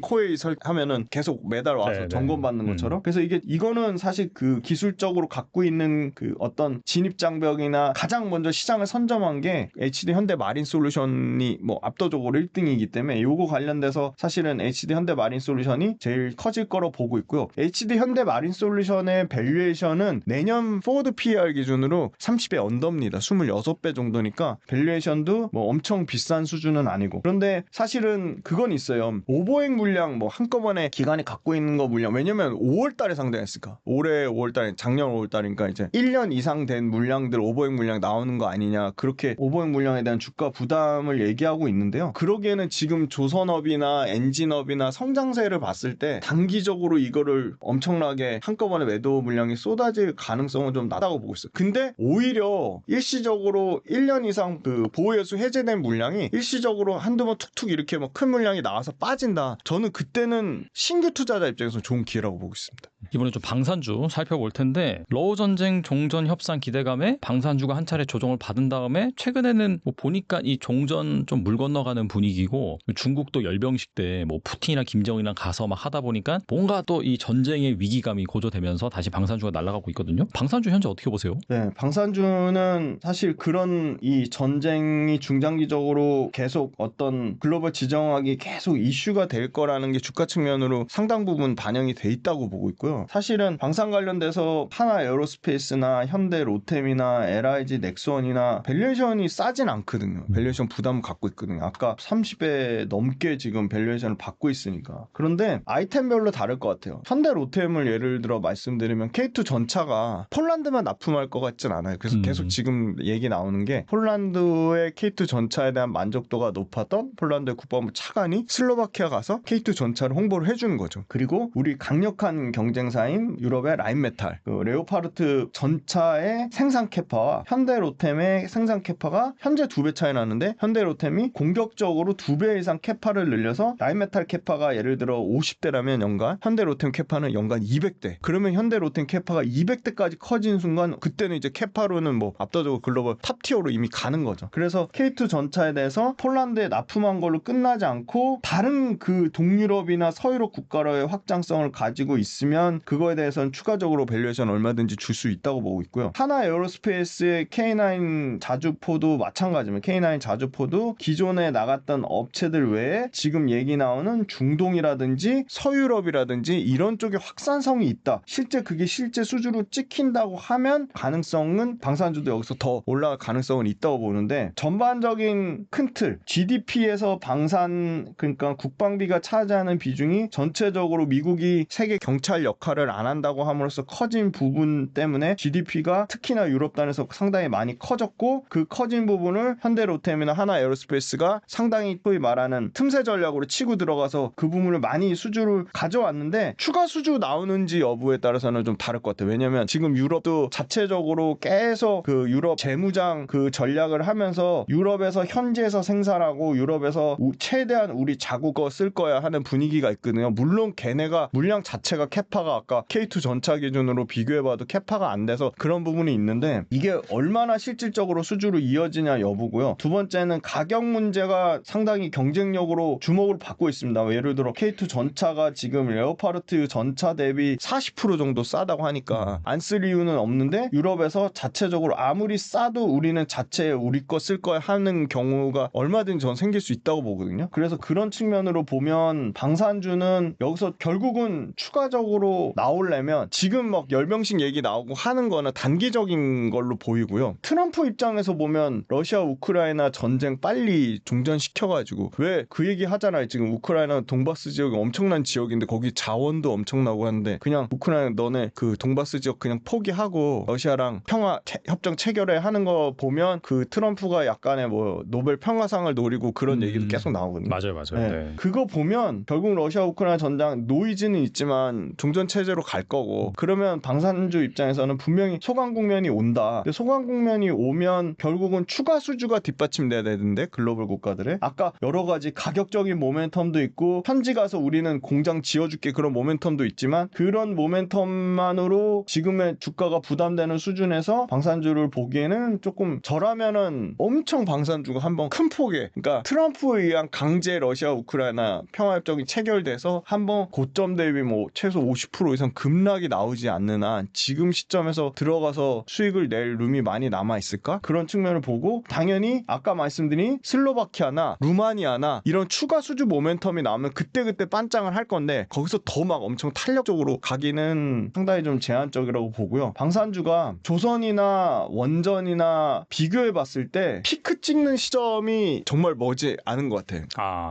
코웨이 하면은 계속 매달 와서 네네. 점검받는 것처럼. 그래서 이거는 사실 그 기술적으로 갖고 있는 그 어떤 진입 장벽이나 가장 먼저 시장을 선점한 게 HD 현대 마린 솔루션이 뭐 압도적으로 1등이기 때문에 요거 관련돼서 사실은 HD 현대 마린 솔루션이 제일 커질 거로 보고 있고요. HD 현대 마린 솔루션의 밸류에이션은 내년 포워드 PER 기준으로 30배 언더입니다. 26배 정도니까 밸류에이션도 뭐 엄청 비싼 수준은 아니고. 그런데 사실은 그건 있어요. 오버행 물량 뭐 한꺼번에 기관이 갖고 있는 거 물량, 왜냐면 5월달에 상장했으니까, 올해 5월달에 작년 5월달이니까 이제 1년 이상 된 물량들 오버행 물량 나오는 거 아니냐, 그렇게 오버행 물량에 대한 주가 부담을 얘기하고 있는데요. 그러기에는 지금 조선업이나 엔진업이나 성장세를 봤을 때 단기적으로 이거를 엄청나게 한꺼번에 매도 물량이 쏟아질 가능성은 좀 낮다고 보고 있어요. 근데 오히려 일시적으로 1년 이상 그 보호예수 해제된 물량이 일시적으로 한두 번 툭툭 이렇게 뭐 큰 물량이 나와서 빠진다. 저는 그때는 신규 투자자 입장에서 좋은 기회라고 보고 있습니다. 이번에 좀 방산주 살펴볼 텐데, 러우 전쟁 종전 협상 기대감에 방산주가 한 차례 조정을 받은 다음에 최근에는 뭐 보니까 이 종전 좀 물 건너가는 분위기고, 중국도 열병식 때 뭐 푸틴이나 김정은이랑 가서 막 하다 보니까 뭔가 또 이 전쟁의 위기감이 고조되면서 다시 방산주가 날아가고 있거든요. 방산주 현재 어떻게 보세요? 네, 방산주는 사실 그런 이 전쟁이 중장기적으로 계속 어떤 글로벌 지정학이 계속 이슈가 될 거라는 게 주가 측면으로 상당 부분 반영이 돼 있다고 보고 있고요. 사실은 방산 관련돼서 하나 에어로스페이스나 현대 로템이나 LIG 넥스원이나 밸류에이션이 싸진 않거든요. 밸류에이션 부담을 갖고 있거든요. 아까 30배 넘게 지금 밸류에이션을 받고 있으니까. 그런데 아이템별로 다를 것 같아요. 현대 로템을 예를 들어 말씀드리면 K2 전차가 폴란드만 납품할 것 같진 않아요. 그래서 계속 지금 얘기 나오는 게, 폴란드의 K2 전차에 대한 만족도가 높았던 폴란드의 국방부 차관이 슬로바키아 가서 K2 전차를 홍보를 해주는 거죠. 그리고 우리 강력한 경쟁사인 유럽의 라인메탈, 그 레오파르트 전차의 생산 캐파와 현대 로템의 생산 캐파가 현재 2배 차이 나는데, 현대 로템이 공격적으로 2배 이상 캐파를 늘려서 라인메탈 캐파가 예를 들어 50대라면 연간, 현대 로템 캐파는 연간 200대. 그러면 현대 로템 캐파가 200대까지 커진 순간, 그때는 이제 캐파로는 뭐 압도적으로 글로벌 탑티어로 이미 가는 거죠. 그래서 K2 전차에 대해서 폴란드에 납품한 걸로 끝나지 않고 다른 그 동유럽이나 서유럽 국가로의 확장성을 가지고 있으면 보면 그거에 대해서는 추가적으로 밸류에이션 얼마든지 줄 수 있다고 보고 있고요. 하나 에어로스페이스의 K9 자주포도 마찬가지입니다. K9 자주포도 기존에 나갔던 업체들 외에 지금 얘기 나오는 중동이라든지 서유럽이라든지 이런 쪽에 확산성이 있다. 실제 그게 실제 수주로 찍힌다고 하면 가능성은 방산주도 여기서 더 올라갈 가능성은 있다고 보는데, 전반적인 큰 틀 GDP에서 방산, 그러니까 국방비가 차지하는 비중이 전체적으로 미국이 세계 경찰 역할을 안 한다고 함으로써 커진 부분 때문에 GDP가 특히나 유럽단에서 상당히 많이 커졌고, 그 커진 부분을 현대로템이나 하나에어로스페이스가 상당히 소위 말하는 틈새 전략으로 치고 들어가서 그 부분을 많이 수주를 가져왔는데, 추가 수주 나오는지 여부에 따라서는 좀 다를 것 같아요. 왜냐면 지금 유럽도 자체적으로 계속 그 유럽 재무장 그 전략을 하면서 유럽에서 현지에서 생산하고 유럽에서 최대한 우리 자국어 쓸 거야 하는 분위기가 있거든요. 물론 걔네가 물량 자체가 캐파가 아까 K2 전차 기준으로 비교해봐도 캐파가 안 돼서 그런 부분이 있는데, 이게 얼마나 실질적으로 수주로 이어지냐 여부고요. 두 번째는 가격 문제가 상당히 경쟁력으로 주목을 받고 있습니다. 예를 들어 K2 전차가 지금 레오파르트 전차 대비 40% 정도 싸다고 하니까 안 쓸 이유는 없는데, 유럽에서 자체적으로 아무리 싸도 우리는 자체에 우리 거 쓸 거야 하는 경우가 얼마든지 전 생길 수 있다고 보거든요. 그래서 그런 측면으로 보면 방산주는 여기서 결국은 추가적으로 나오려면 지금 막 10명씩 얘기 나오고 하는 거는 단기적인 걸로 보이고요. 트럼프 입장에서 보면 러시아 우크라이나 전쟁 빨리 종전시켜가지고, 왜 그 얘기 하잖아요. 지금 우크라이나 돈바스 지역이 엄청난 지역인데 거기 자원도 엄청나고 하는데, 그냥 우크라이나 너네 그 돈바스 지역 그냥 포기하고 러시아랑 평화 협정 체결해 하는 거 보면 그 트럼프가 약간의 뭐 노벨 평화상을 노리고 그런 얘기도 계속 나오거든요. 맞아요. 네. 네. 그거 보면 결국 러시아 우크라이나 전장 노이즈는 있지만 종전 체제로 갈 거고, 그러면 방산주 입장에서는 분명히 소강 국면이 온다. 근데 소강 국면이 오면 결국은 추가 수주가 뒷받침돼야 되는데, 글로벌 국가들의 아까 여러 가지 가격적인 모멘텀도 있고 현지 가서 우리는 공장 지어줄게 그런 모멘텀도 있지만, 그런 모멘텀만으로 지금의 주가가 부담되는 수준에서 방산주를 보기에는 조금 저라면은 엄청 방산주가 한번 큰 폭에, 그러니까 트럼프에 의한 강제 러시아 우크라이나 평화협정이 체결돼서 한번 고점 대비 뭐 최소 50% 이상 급락이 나오지 않는 한 지금 시점에서 들어가서 수익을 낼 룸이 많이 남아 있을까? 그런 측면을 보고, 당연히 아까 말씀드린 슬로바키아나 루마니아나 이런 추가 수주 모멘텀이 나오면 그때그때 반장을 할 건데, 거기서 더 막 엄청 탄력적으로 가기는 상당히 좀 제한적이라고 보고요. 방산주가 조선이나 원전이나 비교해 봤을 때 피크 찍는 시점이 정말 머지 않은 것 같아요.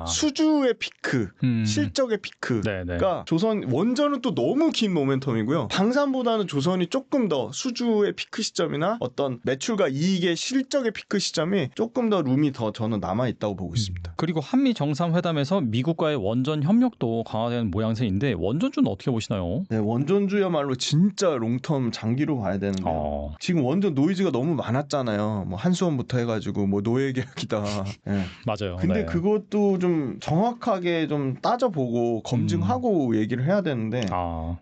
수주의 피크, 실적의 피크. 네네. 그러니까 조선 원전은 또 너무 긴 모멘텀이고요. 방산보다는 조선이 조금 더 수주의 피크 시점이나 어떤 매출과 이익의 실적의 피크 시점이 조금 더 룸이 더 저는 남아 있다고 보고 있습니다. 그리고 한미 정상회담에서 미국과의 원전 협력도 강화되는 모양새인데, 원전주는 어떻게 보시나요? 네, 원전주야말로 진짜 롱텀 장기로 봐야 되는데요. 지금 원전 노이즈가 너무 많았잖아요. 뭐 한수원부터 해가지고 뭐 노예 계약이다. 네. 맞아요. 근데 네. 그것도 좀 정확하게 좀 따져보고 검증하고 얘기를 해야 되는데,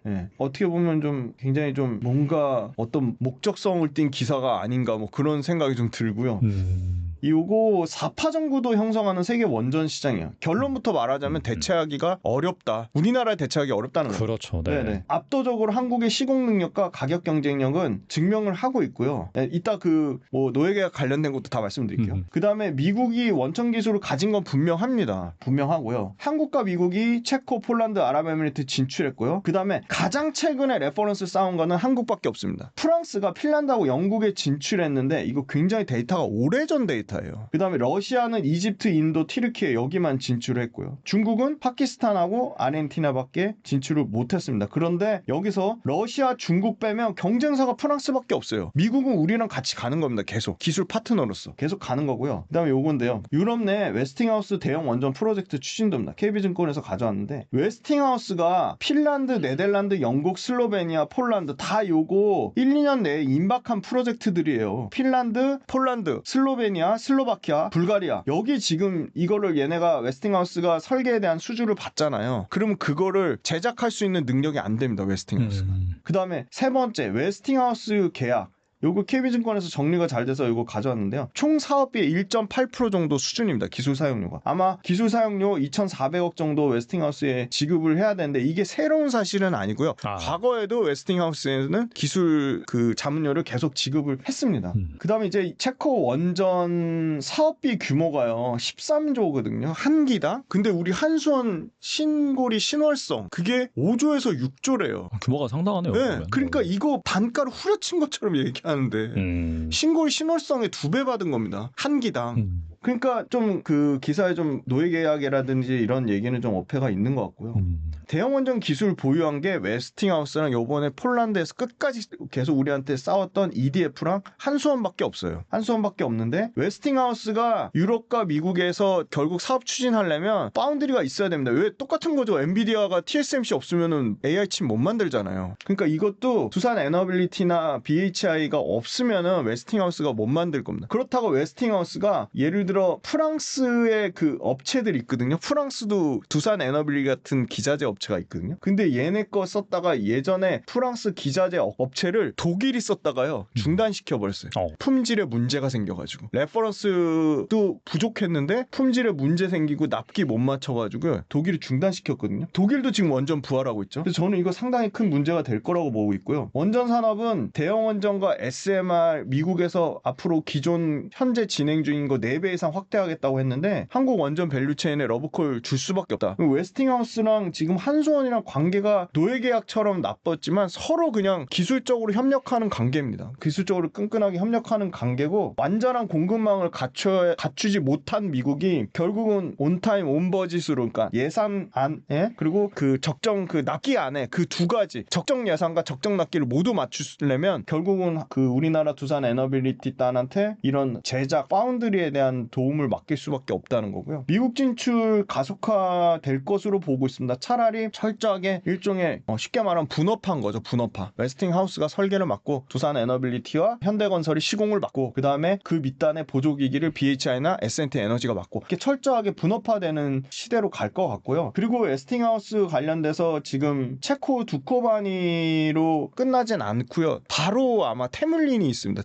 네. 어떻게 보면 좀 굉장히 좀 뭔가 어떤 목적성을 띈 기사가 아닌가 뭐 그런 생각이 좀 들고요. 요거 4파 정구도 형성하는 세계 원전 시장이에요. 결론부터 말하자면 대체하기가 어렵다. 우리나라에 대체하기 어렵다는 거예요. 그렇죠. 네. 네네. 압도적으로 한국의 시공 능력과 가격 경쟁력은 증명을 하고 있고요. 네, 이따 그 뭐 노예계약 관련된 것도 다 말씀드릴게요. 그 다음에 미국이 원천 기술을 가진 건 분명합니다. 분명하고요. 한국과 미국이 체코, 폴란드, 아랍에미리트 진출했고요. 그 다음에 가장 최근에 레퍼런스 쌓은 거는 한국밖에 없습니다. 프랑스가 핀란드하고 영국에 진출했는데 이거 굉장히 데이터가 오래전 데이터예요. 그 다음에 러시아는 이집트, 인도, 튀르키예 여기만 진출했고요. 중국은 파키스탄하고 아르헨티나밖에 진출을 못했습니다. 그런데 여기서 러시아, 중국 빼면 경쟁사가 프랑스밖에 없어요. 미국은 우리랑 같이 가는 겁니다. 계속 기술 파트너로서 계속 가는 거고요. 그 다음에 요건데요. 유럽 내 웨스팅하우스 대형 원전 프로젝트 추진도입니다. KB증권에서 가져왔는데, 웨스팅하우스가 핀란드, 네덜란드, 영국, 슬로베니아, 폴란드 다 요거 1, 2년 내에 임박한 프로젝트들이에요. 핀란드, 폴란드, 슬로베니아, 슬로바키아, 불가리아 여기 지금 이거를 얘네가 웨스팅하우스가 설계에 대한 수주를 받잖아요. 그러면 그거를 제작할 수 있는 능력이 안 됩니다. 웨스팅하우스가. 그 다음에 세 번째 웨스팅하우스 계약 요거 KB증권에서 정리가 잘 돼서 요거 가져왔는데요. 총 사업비의 1.8% 정도 수준입니다. 기술 사용료가. 아마 기술 사용료 2,400억 정도 웨스팅하우스에 지급을 해야 되는데 이게 새로운 사실은 아니고요. 과거에도 웨스팅하우스에는 기술 그 자문료를 계속 지급을 했습니다. 그다음에 이제 체코 원전 사업비 규모가요. 13조거든요. 한 기당. 근데 우리 한수원 신고리 신월성 그게 5조에서 6조래요. 규모가 상당하네요. 네, 그러면. 그러니까 이거 단가를 후려친 것처럼 얘기하는데 신고리 신월성의 2배 받은 겁니다. 한 기당. 그러니까 좀 그 기사에 좀 노예계약이라든지 이런 얘기는 좀 어폐가 있는 것 같고요. 대형 원전 기술 보유한 게 웨스팅하우스랑 요번에 폴란드에서 끝까지 계속 우리한테 싸웠던 EDF랑 한수원밖에 없어요. 한수원밖에 없는데 웨스팅하우스가 유럽과 미국에서 결국 사업 추진하려면 파운드리가 있어야 됩니다. 왜 똑같은 거죠. 엔비디아가 TSMC 없으면은 AI 칩 못 만들잖아요. 그러니까 이것도 두산 에너빌리티나 BHI가 없으면은 웨스팅하우스가 못 만들 겁니다. 그렇다고 웨스팅하우스가 예를 들어 프랑스의 그 업체들이 있거든요. 프랑스도 두산 에너빌리티 같은 기자재 업체가 있거든요. 근데 얘네 거 썼다가 예전에 프랑스 기자재 업체를 독일이 썼다가요. 중단시켜버렸어요. 품질에 문제가 생겨가지고. 레퍼런스도 부족했는데 품질에 문제 생기고 납기 못 맞춰가지고 독일이 중단시켰거든요. 독일도 지금 원전 부활하고 있죠. 그래서 저는 이거 상당히 큰 문제가 될 거라고 보고 있고요. 원전 산업은 대형 원전과 SMR 미국에서 앞으로 기존 현재 진행 중인 거 4배 이상 확대하겠다고 했는데 한국 원전 밸류체인에 러브콜 줄 수밖에 없다. 웨스팅하우스랑 지금 한수원이랑 관계가 노예계약처럼 나빴지만 서로 그냥 기술적으로 협력하는 관계입니다. 기술적으로 끈끈하게 협력하는 관계고 완전한 공급망을 갖추지 못한 미국이 결국은 온타임 온버짓으로 그러니까 예산 안에 그리고 그 적정 그 납기 안에 그 두 가지 적정 예산과 적정 납기를 모두 맞추려면 결국은 그 우리나라 두산 에너빌리티 단한테 이런 제작 파운드리에 대한 도움을 맡길 수밖에 없다는 거고요. 미국 진출 가속화될 것으로 보고 있습니다. 차라리 철저하게 일종의 쉽게 말하면 분업한 거죠. 분업화. 웨스팅하우스가 설계를 맡고 두산 에너빌리티와 현대건설이 시공을 맡고 그 다음에 그 밑단의 보조기기를 BHI나 S&T 에너지가 맡고 이렇게 철저하게 분업화되는 시대로 갈 것 같고요. 그리고 웨스팅하우스 관련돼서 지금 체코 두코바니로 끝나진 않고요. 바로 아마 테물린이 있습니다.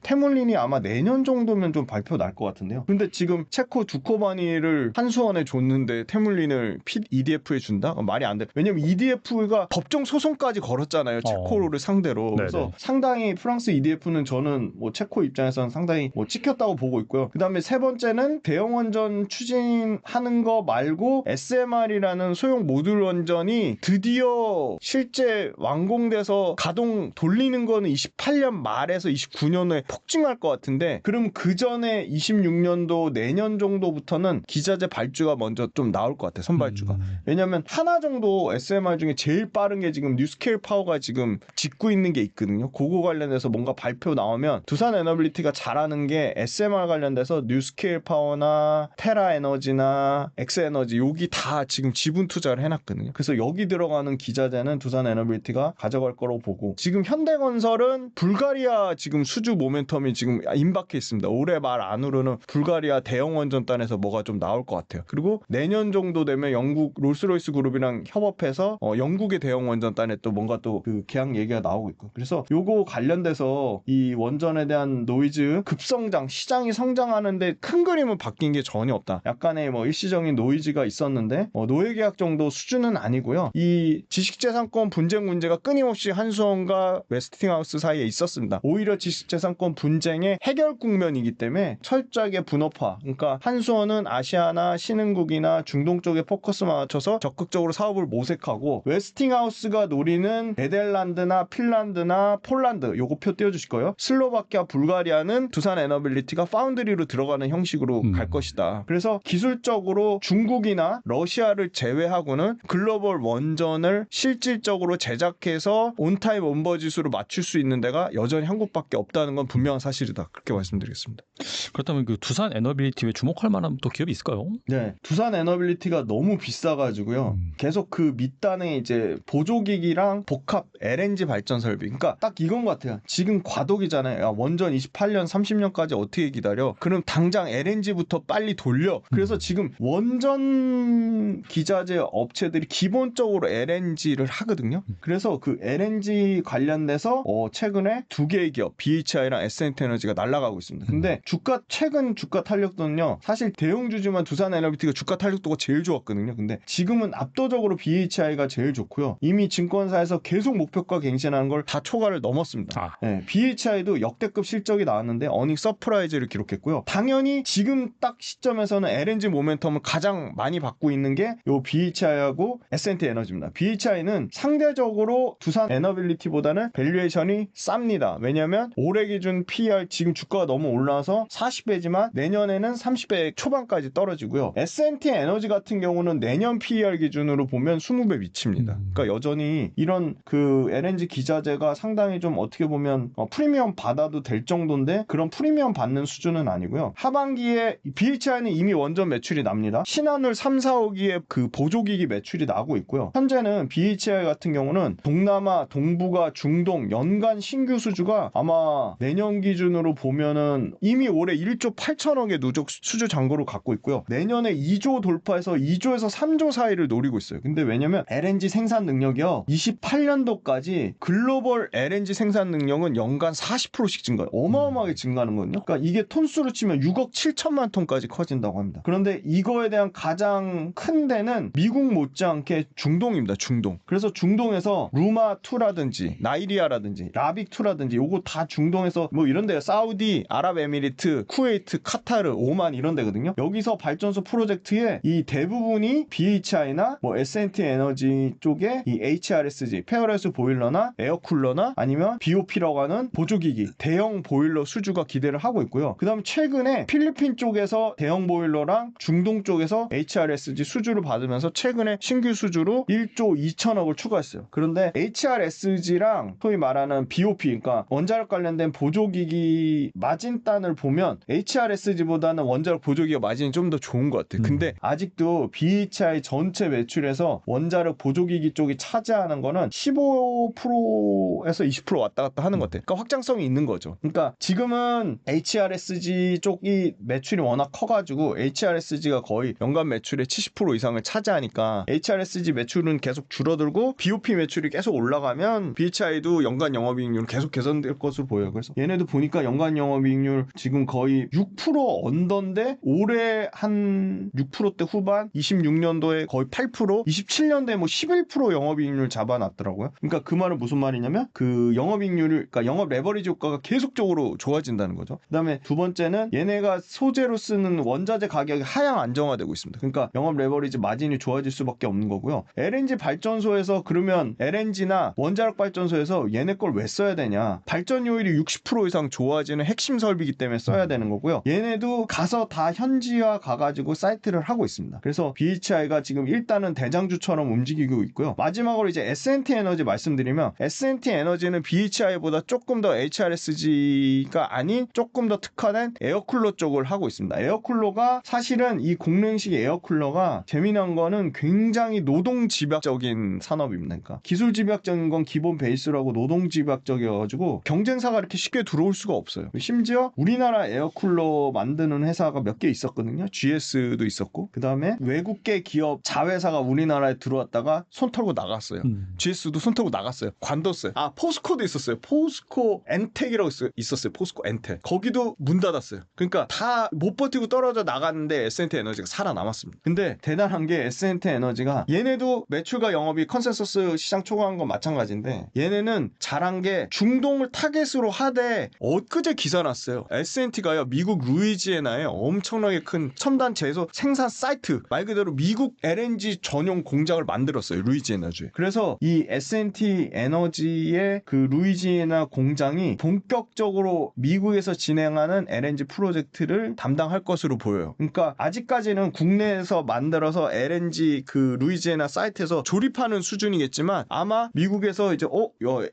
테물린이 아마 내년 정도면 좀 발표 날 것 같은데요. 근데 지금 체코 두코바니를 한수원에 줬는데 테물린을 EDF에 준다? 말이 안 돼. 왜냐면 EDF가 법정 소송까지 걸었잖아요. 체코를 상대로. 그래서 상당히 프랑스 EDF는 저는 뭐 체코 입장에서는 상당히 뭐 찍혔다고 보고 있고요. 그 다음에 세 번째는 대형 원전 추진하는 거 말고 SMR이라는 소형 모듈 원전이 드디어 실제 완공돼서 가동 돌리는 거는 28년 말에서 29년에 폭증할 것 같은데 그럼 그 전에 26년도 내년 정도부터는 기자재 발주가 먼저 좀 나올 것 같아요. 선발주가. 왜냐면 하나 정도 SMR 중에 제일 빠른 게 지금 뉴스케일 파워가 지금 짓고 있는 게 있거든요. 그거 관련해서 뭔가 발표 나오면 두산 에너빌리티가 잘하는 게 SMR 관련돼서 뉴스케일 파워나 테라 에너지나 엑스에너지 여기 다 지금 지분 투자를 해놨거든요. 그래서 여기 들어가는 기자재는 두산 에너빌리티가 가져갈 거라고 보고 지금 현대건설은 불가리아 지금 수주 모멘텀이 지금 임박해 있습니다. 올해 말 안으로는 불가리아 대형 원전단에서 뭐가 좀 나올 것 같아요. 그리고 내년 정도 되면 영국 롤스로이스 그룹이랑 협업해서 영국의 대형 원전단에 또 뭔가 또 그 계약 얘기가 나오고 있고 그래서 요거 관련돼서 이 원전에 대한 노이즈 급성장 시장이 성장하는데 큰 그림은 바뀐 게 전혀 없다. 약간의 뭐 일시적인 노이즈가 있었는데 노예계약 정도 수준은 아니고요. 이 지식재산권 분쟁 문제가 끊임없이 한수원과 웨스팅하우스 사이에 있었습니다. 오히려 지식재산권 분쟁의 해결 국면이기 때문에 철저하게 분업화. 그러니까 한수원은 아시아나 신흥국이나 중동 쪽에 포커스 맞춰서 적극적으로 사업을 모색하고 웨스팅하우스가 노리는 네덜란드나 핀란드나 폴란드 요거 표 띄워주실 거예요. 슬로바키아, 불가리아는 두산 에너빌리티가 파운드리로 들어가는 형식으로 갈 것이다. 그래서 기술적으로 중국이나 러시아를 제외하고는 글로벌 원전을 실질적으로 제작해서 온타임 온버짓으로 맞출 수 있는 데가 여전히 한국밖에 없다는 건 분명한 사실이다. 그렇게 말씀드리겠습니다. 그렇다면 그 두산 에너빌리티에 주목할 만한 또 기업이 있을까요? 네, 두산 에너빌리티가 너무 비싸가지고요. 계속 그 밑단에 이제 보조기기랑 복합 LNG 발전 설비. 그러니까 딱 이건 것 같아요. 지금 과도기잖아요. 야, 원전 28년, 30년까지 어떻게 기다려? 그럼 당장 LNG부터 빨리 돌려. 그래서 지금 원전 기자재 업체들이 기본적으로 LNG를 하거든요. 그래서 그 LNG 관련돼서 최근에 두 개의 기업, BHI랑 S&T에너지가 날아가고 있습니다. 근데 최근 주가 탄력도는요. 사실 대형주지만 두산 에너빌리티가 주가 탄력도가 제일 좋았거든요. 근데 지금은 압도적으로 BHI가 제일 좋고요. 이미 증권사에서 계속 목표가 갱신하는 걸 다 초과를 넘었습니다. 네, BHI도 역대급 실적이 나왔는데 어닝 서프라이즈를 기록했고요. 당연히 지금 딱 시점에서는 LNG 모멘텀을 가장 많이 받고 있는 게 요 BHI하고 S&T 에너지입니다. BHI는 상대적으로 두산 에너빌리티보다는 밸류에이션이 쌉니다. 왜냐하면 올해 기준 PER 지금 주가가 너무 올라와서 40배지만 내년에는 30배 초반까지 떨어지고요. S&T 에너지 같은 경우는 내년 PER 기준으로 보면 20배 미칩니다. 그러니까 여전히 이런 그 LNG 기자재가 상당히 좀 어떻게 보면 프리미엄 받아도 될 정도인데 그런 프리미엄 받는 수준은 아니고요. 하반기에 BHI는 이미 원전 매출이 납니다. 신한울 3, 4호기에 그 보조기기 매출이 나고 있고요. 현재는 BHI 같은 경우는 동남아, 동북아, 중동 연간 신규 수주가 아마 내년 기준으로 보면은 이미 올해 1조 8천억의 누적 수주 잔고를 갖고 있고요. 내년에 2조 돌파해서 2조에서 3조 사이를 노리고 있어요. 근데 왜냐면 LNG 생산 능력이요. 28년도까지 글로벌 LNG 생산 능력은 연간 40%씩 증가해요. 어마어마하게 증가하는 거거든요. 그러니까 이게 톤수로 치면 6억 7천만 톤까지 커진다고 합니다. 그런데 이거에 대한 가장 큰 데는 미국 못지않게 중동입니다. 중동. 그래서 중동에서 루마2라든지 나이리아라든지 라빅2라든지 요거 다 중동에서 뭐 이런 데요. 사우디, 아랍에미리트, 쿠웨이트, 카타르, 오만 이런 데거든요. 여기서 발전소 프로젝트의 이 대부분이 BHI나 뭐 S&T 에너지 쪽에 이 HRSG, 페어레스 보일러나 에어쿨러나 아니면 BOP라고 하는 보조기기, 대형 보일러 수주가 기대를 하고 있고요. 그 다음에 최근에 필리핀 쪽에서 대형 보일러랑 중동 쪽에서 HRSG 수주를 받으면서 최근에 신규 수주로 1조 2천억을 추가했어요. 그런데 HRSG랑 소위 말하는 BOP, 그러니까 원자력 관련된 보조기기 마진단을 보면 HRSG보다는 원자력 보조기가 마진이 좀 더 좋은 것 같아요. 근데 아직도 BHI 전체 매출에서 원자력 보조기기 쪽이 차지하는 거는 15%에서 20% 왔다 갔다 하는 것 같아요. 그러니까 확장성이 있는 거죠. 그러니까 지금은 HRSG 쪽이 매출이 워낙 커가지고 HRSG가 거의 연간 매출의 70% 이상을 차지하니까 HRSG 매출은 계속 줄어들고 BOP 매출이 계속 올라가면 BHI도 연간 영업이익률은 계속 개선될 것으로 보여요. 그래서 얘네도 보니까 연간 영업이익률 지금 거의 6% 언더인데 올해 한 6%대 후반, 26년도에 거의 8%, 27년도에 뭐 11% 영업이익률 잡아놨더라고요. 그러니까 그 말은 무슨 말이냐면 그 영업이익률을, 그러니까 영업 레버리지 효과가 계속적으로 좋아진다는 거죠. 그다음에 두 번째는 얘네가 소재로 쓰는 원자재 가격이 하향 안정화되고 있습니다. 그러니까 영업 레버리지 마진이 좋아질 수밖에 없는 거고요. LNG 발전소에서 그러면 LNG나 원자력 발전소에서 얘네 걸 왜 써야 되냐? 발전 효율이 60% 이상 좋아지는 핵심 설비이기 때문에 써야 되는 거고요. 얘네도 가서 다 현지화 가가지고 사이트를 하고 있습니다. 그래서 BHI가 지금 일단은 대장주처럼 움직이고 있고요. 마지막으로 이제 S&T 에너지 말씀드리면 S&T 에너지는 BHI보다 조금 더 HRSG가 아닌 조금 더 특화된 에어쿨러 쪽을 하고 있습니다. 에어쿨러가 사실은 이 공랭식 에어쿨러가 재미난 거는 굉장히 노동집약적인 산업입니다. 그러니까 기술집약적인 건 기본 베이스라고 노동집약적이어가지고 경쟁사가 이렇게 쉽게 들어올 수가 없어요. 심지어 우리나라 에어쿨러 만드는 회사가 몇 개 있었거든요. GS도 있었고 그 다음에 외국계 기업 자회사가 우리나라에 들어왔다가 손 털고 나갔어요. GS도 손 털고 나갔어요. 관뒀어요. 아, 포스코도 있었어요. 포스코 엔텍이라고 있었어요. 포스코 엔텍. 거기도 문 닫았어요. 그러니까 다 못 버티고 떨어져 나갔는데 S&T 에너지가 살아남았습니다. 근데 대단한 게 S&T 에너지가 얘네도 매출과 영업이 컨센서스 시장 초과한 건 마찬가지인데 얘네는 잘한 게 중동을 타겟으로 하되 엊그제 기사 났어요. S&T가요 미국 루이지애나에 엄청나게 큰 첨단 제소 생산 사이트, 말 그대로 미국 LNG 전용 공장을 만들었어요. 루이지애나주에. 그래서 이 S&T 에너지의 그 루이지애나 공장이 본격적으로 미국에서 진행하는 LNG 프로젝트를 담당할 것으로 보여요. 그러니까 아직까지는 국내에서 만들어서 LNG 그 루이지애나 사이트에서 조립하는 수준이겠지만 아마 미국에서 이제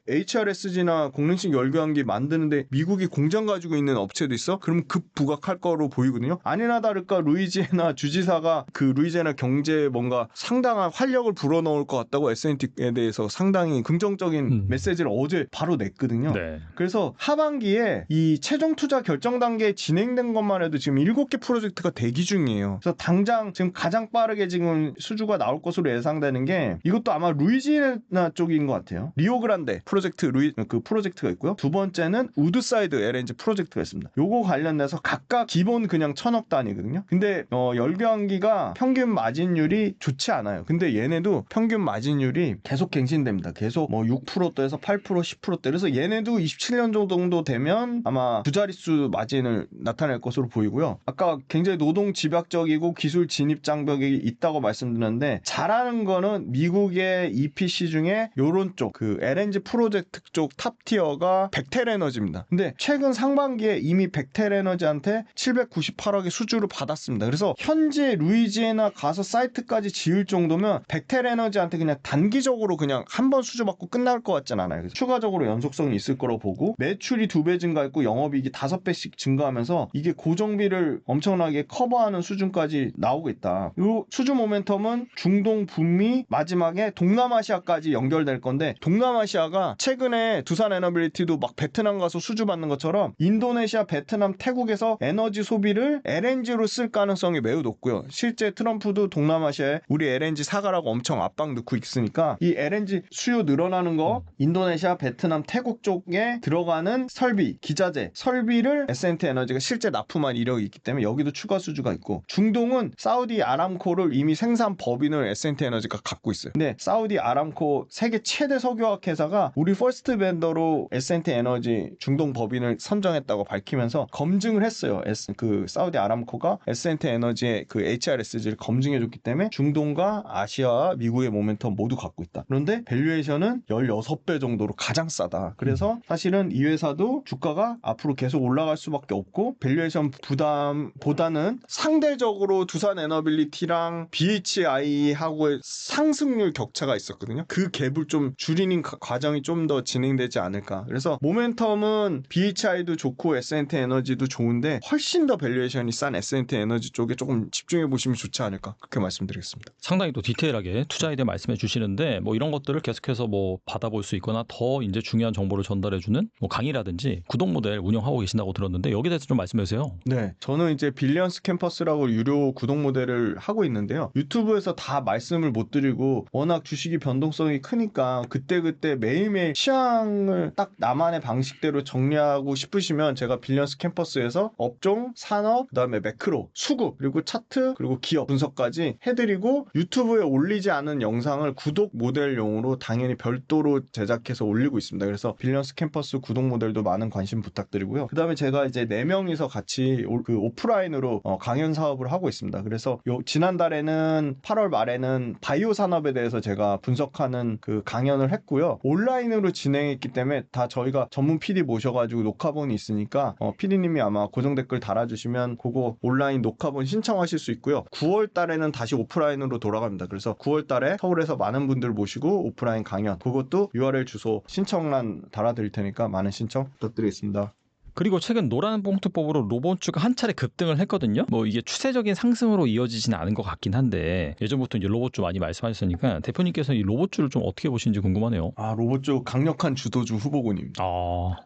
HRSG나 공랭식 열교환기 만드는데 미국이 공장 가지고 있는 업체도 있어? 그럼 그 부각할 거로 보이거든요. 아니나 다를까 루이지애나 주지사가 그 루이지애나 경제에 뭔가 상당한 활력을 불어넣을 것 같다고 S&T에 대해서 상당히 긍정적인 메시지를 어제 바로 냈거든요. 네. 그래서 하반기에 이 최종 투자 결정 단계에 진행된 것만 해도 지금 7개 프로젝트가 대기 중이에요. 그래서 당장 지금 가장 빠르게 지금 수주가 나올 것으로 예상되는 게 이것도 아마 루이지애나 쪽인 것 같아요. 리오그란데 프로젝트 그 프로젝트가 있고요. 두 번째는 우드사이드 LNG 프로젝트가 있습니다. 요거 관련돼서 각각 기본 그냥 1,000억 단위거든요. 근데 열병기가 평균 마진율이 좋지 않아요. 근데 얘네도 평균 마진율이 계속 갱신됩니다. 계속 뭐 6%대에서 8%, 10%대. 그래서 얘네도 27년 정도 되면 아마 두 자릿수 마진을 나타낼 것으로 보이고요. 아까 굉장히 노동 집약적이고 기술 진입 장벽이 있다고 말씀드렸는데 잘하는 거는 미국의 EPC 중에 요런 쪽 그 LNG 프로젝트 쪽 탑티어가 백텔에너지입니다. 근데 최근 상반기에 이미 백텔에너지한테 798억의 수주를 받았습니다. 그래서 현재 루이지애나 가서 사이트까지 지을 정도면 백텔에너지한테 그냥 단기적으로 그냥 한 번 수주받고 끝날 것 같진 않아요. 그래서 추가적으로 연속성이 있을 거라고 보고 매출이 2배 증가했고 영업이익이 5배씩 증가하면서 이게 고정비를 엄청나게 커버하는 수준까지 나오고 있다. 이 수주 모멘텀은 중동, 북미, 마지막에 동남아시아까지 연결될 건데 동남아시아가 최근에 두산 에너빌리티도 막 베트남 가서 수주 받는 것처럼 인도네시아, 베트남, 태국에서 에너지 소비를 LNG로 쓸 가능성이 매우 높고요. 실제 트럼프도 동남아시아에 우리 LNG 사가라고 엄청 압박 넣고 있으니까 이 LNG 수요 늘어나는 거 인도네시아, 베트남, 태국 쪽에 들어가는 설비, 기자재, 설비를 S&T 에너지가 실제 납품한 이력이 있기 때문에 여기도 추가 수주가 있고 중동은 사우디 아람코를 이미 생산 법인을 S&T 에너지가 갖고 있어요. 근데 사우디 아람코 세계 최대 석유화학 회사가 우리 퍼스트 벤더로 S&T 에너지 중동 법인을 선정했다고 밝히면서 검증을 했어요. 그 사우디 아람코가 S&T 에너지의 그 HRSG를 검증해줬기 때문에 중동과 아시아와 미국의 모멘텀 모두 갖고 있다. 그런데 밸류에이션은 16배 정도로 가장 싸다. 그래서 사실은 이 회사도 주가가 앞으로 계속 올라갈 수밖에 없고 밸류에이션 부담보다는 상대적으로 두산 에너빌리티랑 BHI하고의 상승률 격차가 있었거든요. 그 갭을 좀 줄이는 과정이 좀 더 진행되지 않을까. 그래서 모멘텀은 BHI도 좋고 S&T 에너지도 좋은데 훨씬 더 밸류에이션이 싼 S&T 에너지 쪽에 조금 집중해 보시면 좋지 않을까. 그렇게 말씀드리겠습니다. 상당히 또 디테일하게 투자에 대해 말씀해 주시는데 뭐 이런 것들을 계속해서 뭐 받아볼 수 있거나 더 이제 중요한 정보를 전달해주는 뭐 강의라든지 구독 모델 운영하고 계신다고 들었는데 여기에 대해서 좀 말씀해 주세요. 네, 저는 이제 빌리언스 캠퍼스라고 유료 구독 모델을 하고 있는데요. 유튜브에서 다 말씀을 못 드리고 워낙 주식이 변동성이 크니까 그때그때 매일매일 시황을 딱 나만의 방식대로 정리하고 싶으시면 제가 빌리언스 캠퍼스에서 업종, 산업, 그다음에 매크로, 수급, 그리고 차트, 그리고 기업 분석까지 해드리고 유튜브에 올리지 않은 영상을 구독 모델용으로 당연히 별도로 제작해서 올리고 있습니다. 그래서 빌리언스 캠퍼스 구독 모델도 많은 관심 부탁드리고요. 그다음에 제가 이제 4명이서 같이 그 오프라인으로 강연 사업을 하고 있습니다. 그래서 지난달에는 8월 말에는 바이오 산업에 대해서 제가 분석하는 그 강연을 했고요. 온라인으로 진행했기 때문에 다 저희가 전문 PD 모셔가지고 녹화본이 있으니까 PD님이 아마 고정 댓글 달아주시면 그거 온라인 녹화본 신청하실 수 있고요. 9월 달에는 다시 오프라인으로 돌아갑니다. 그래서 9월 달에 서울에서 많은 분들 모시고 오프라인 강연 그것도 URL 주소 신청란 달아드릴 테니까 많은 신청 부탁드리겠습니다. 그리고 최근 노란 봉투법으로 로봇주가 한 차례 급등을 했거든요. 뭐 이게 추세적인 상승으로 이어지지는 않은 것 같긴 한데 예전부터 이제 로봇주 많이 말씀하셨으니까 대표님께서 이 로봇주를 좀 어떻게 보시는지 궁금하네요. 로봇주 강력한 주도주 후보군입니다.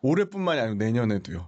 올해뿐만이 아니고 내년에도요.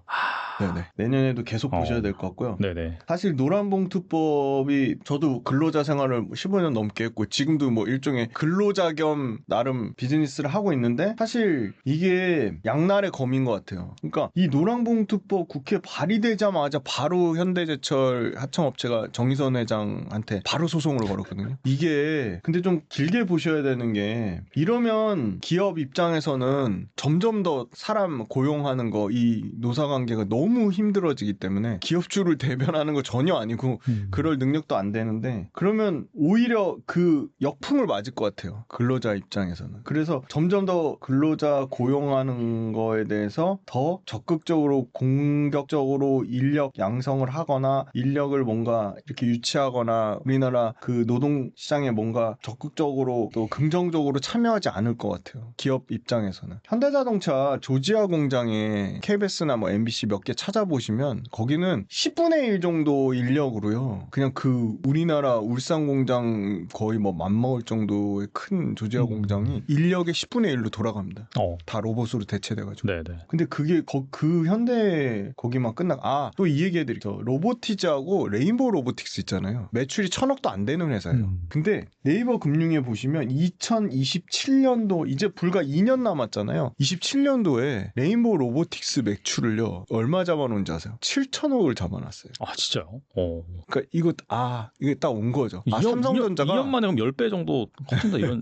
네네. 내년에도 계속 보셔야 될 것 같고요. 네네. 사실 노란봉투법이 저도 근로자 생활을 15년 넘게 했고 지금도 뭐 일종의 근로자 겸 나름 비즈니스를 하고 있는데 사실 이게 양날의 검인 것 같아요. 그러니까 이 노란봉투법 국회 발의되자마자 바로 현대제철 하청업체가 정의선 회장한테 바로 소송을 걸었거든요. 이게 근데 좀 길게 보셔야 되는 게 이러면 기업 입장에서는 점점 더 사람 고용하는 거 이 노사관계가 너무 힘들어지기 때문에 기업주를 대변하는 거 전혀 아니고 그럴 능력도 안 되는데 그러면 오히려 그 역풍을 맞을 것 같아요. 근로자 입장에서는. 그래서 점점 더 근로자 고용하는 거에 대해서 더 적극적으로 공격적으로 인력 양성을 하거나 인력을 뭔가 이렇게 유치하거나 우리나라 그 노동시장에 뭔가 적극적으로 또 긍정적으로 참여하지 않을 것 같아요. 기업 입장에서는. 현대자동차 조지아 공장에 KBS나 뭐 MBC 몇 개 이렇게 찾아보시면 거기는 10분의 1 정도 인력으로요. 그냥 그 우리나라 울산 공장 거의 뭐 맘먹을 정도의 큰 조지아 공장이 인력의 10분의 1로 돌아갑니다. 다 로봇으로 대체돼가지고. 네네. 근데 그게 그 현대 거기만 또 이 얘기해드릴게요. 로보티즈하고 레인보우 로보틱스 있잖아요. 매출이 1,000억도 안 되는 회사예요. 근데 네이버 금융에 보시면 2027년도 이제 불과 2년 남았잖아요. 27년도에 레인보우 로보틱스 매출을요. 얼마 잡아놓은지 아세요? 7,000억을 잡아놨어요. 아 진짜요? 그러니까 이게 딱 온 거죠. 2년 만에 그럼 10배 정도 커진다 이런.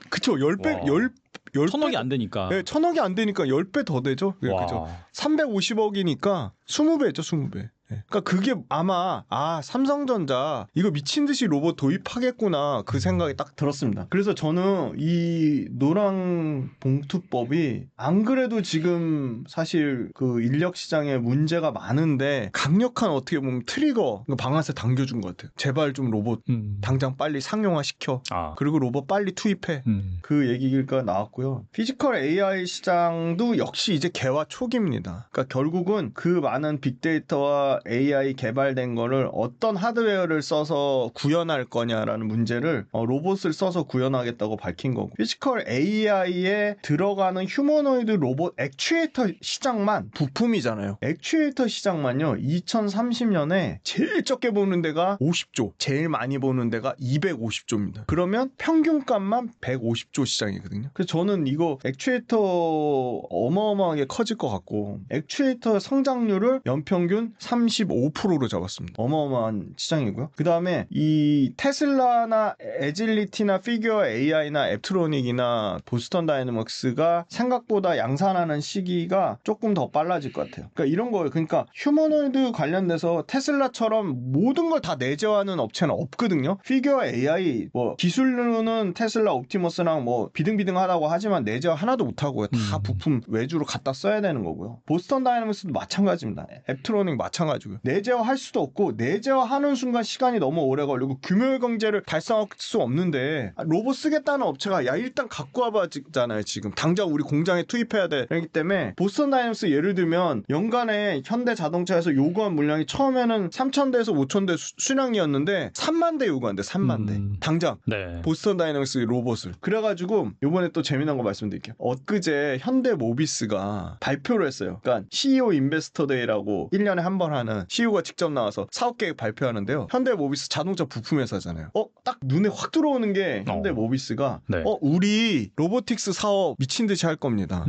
그쵸. 10배, 와. 10 1,000억이 안 되니까. 네, 1,000억이 안 되니까 10배 더 되죠. 그죠. 350억이니까 20배죠, 20배. 그러니까 그게 아마 삼성전자 이거 미친 듯이 로봇 도입하겠구나 그 생각이 딱 들었습니다. 그래서 저는 이 노랑 봉투법이 안 그래도 지금 사실 그 인력 시장에 문제가 많은데 강력한 어떻게 보면 트리거 방아쇠 당겨준 것 같아요. 제발 좀 로봇 당장 빨리 상용화 시켜. 그리고 로봇 빨리 투입해. 그 얘기가 나왔고요. 피지컬 AI 시장도 역시 이제 개화 초기입니다. 그러니까 결국은 그 많은 빅데이터와 AI 개발된 거를 어떤 하드웨어를 써서 구현할 거냐라는 문제를 로봇을 써서 구현하겠다고 밝힌 거고, 피지컬 AI에 들어가는 휴머노이드 로봇 액추에이터 시장만 부품이잖아요. 액추에이터 시장만요 2030년에 제일 적게 보는 데가 50조, 제일 많이 보는 데가 250조입니다. 그러면 평균값만 150조 시장이거든요. 그래서 저는 이거 액추에이터 어마어마하게 커질 것 같고, 액추에이터 성장률을 연평균 35%로 잡았습니다. 어마어마한 시장이고요. 그 다음에 이 테슬라나 에질리티나 피규어 AI나 앱트로닉이나 보스턴 다이내믹스가 생각보다 양산하는 시기가 조금 더 빨라질 것 같아요. 그러니까 이런 거예요. 그러니까 휴머노이드 관련돼서 테슬라처럼 모든 걸 다 내재화하는 업체는 없거든요. 피규어 AI 뭐 기술로는 테슬라 옵티머스랑 뭐 비등비등하다고 하지만 내재화 하나도 못하고요. 다 부품 외주로 갖다 써야 되는 거고요. 보스턴 다이내믹스도 마찬가지입니다. 앱트로닉 마찬가지고요. 내재화할 수도 없고, 내재화하는 순간 시간이 너무 오래 걸리고 규모의 경제를 달성할 수 없는데 로봇 쓰겠다는 업체가 야 일단 갖고 와봐잖아요. 지금 당장 우리 공장에 투입해야 돼. 그렇기 때문에 보스턴 다이내믹스 예를 들면 연간에 현대 자동차에서 요구한 물량이 처음에는 3,000대에서 5,000대 수량이었는데 3만 대 요구한대. 3만 대. 당장 보스턴 다이내믹스 로봇을. 그래가지고 요번에 또 재미난 거 말씀드릴게요. 엊그제 현대 모비스가 발표를 했어요. 그러니까 CEO 인베스터 데이라고 1년에 한 번 하는, CEO가 직접 나와서 사업 계획 발표하는데요. 현대 모비스 자동차 부품 회사잖아요. 딱 눈에 확 들어오는 게 현대 모비스가 우리 로보틱스 사업 미친 듯이 할 겁니다.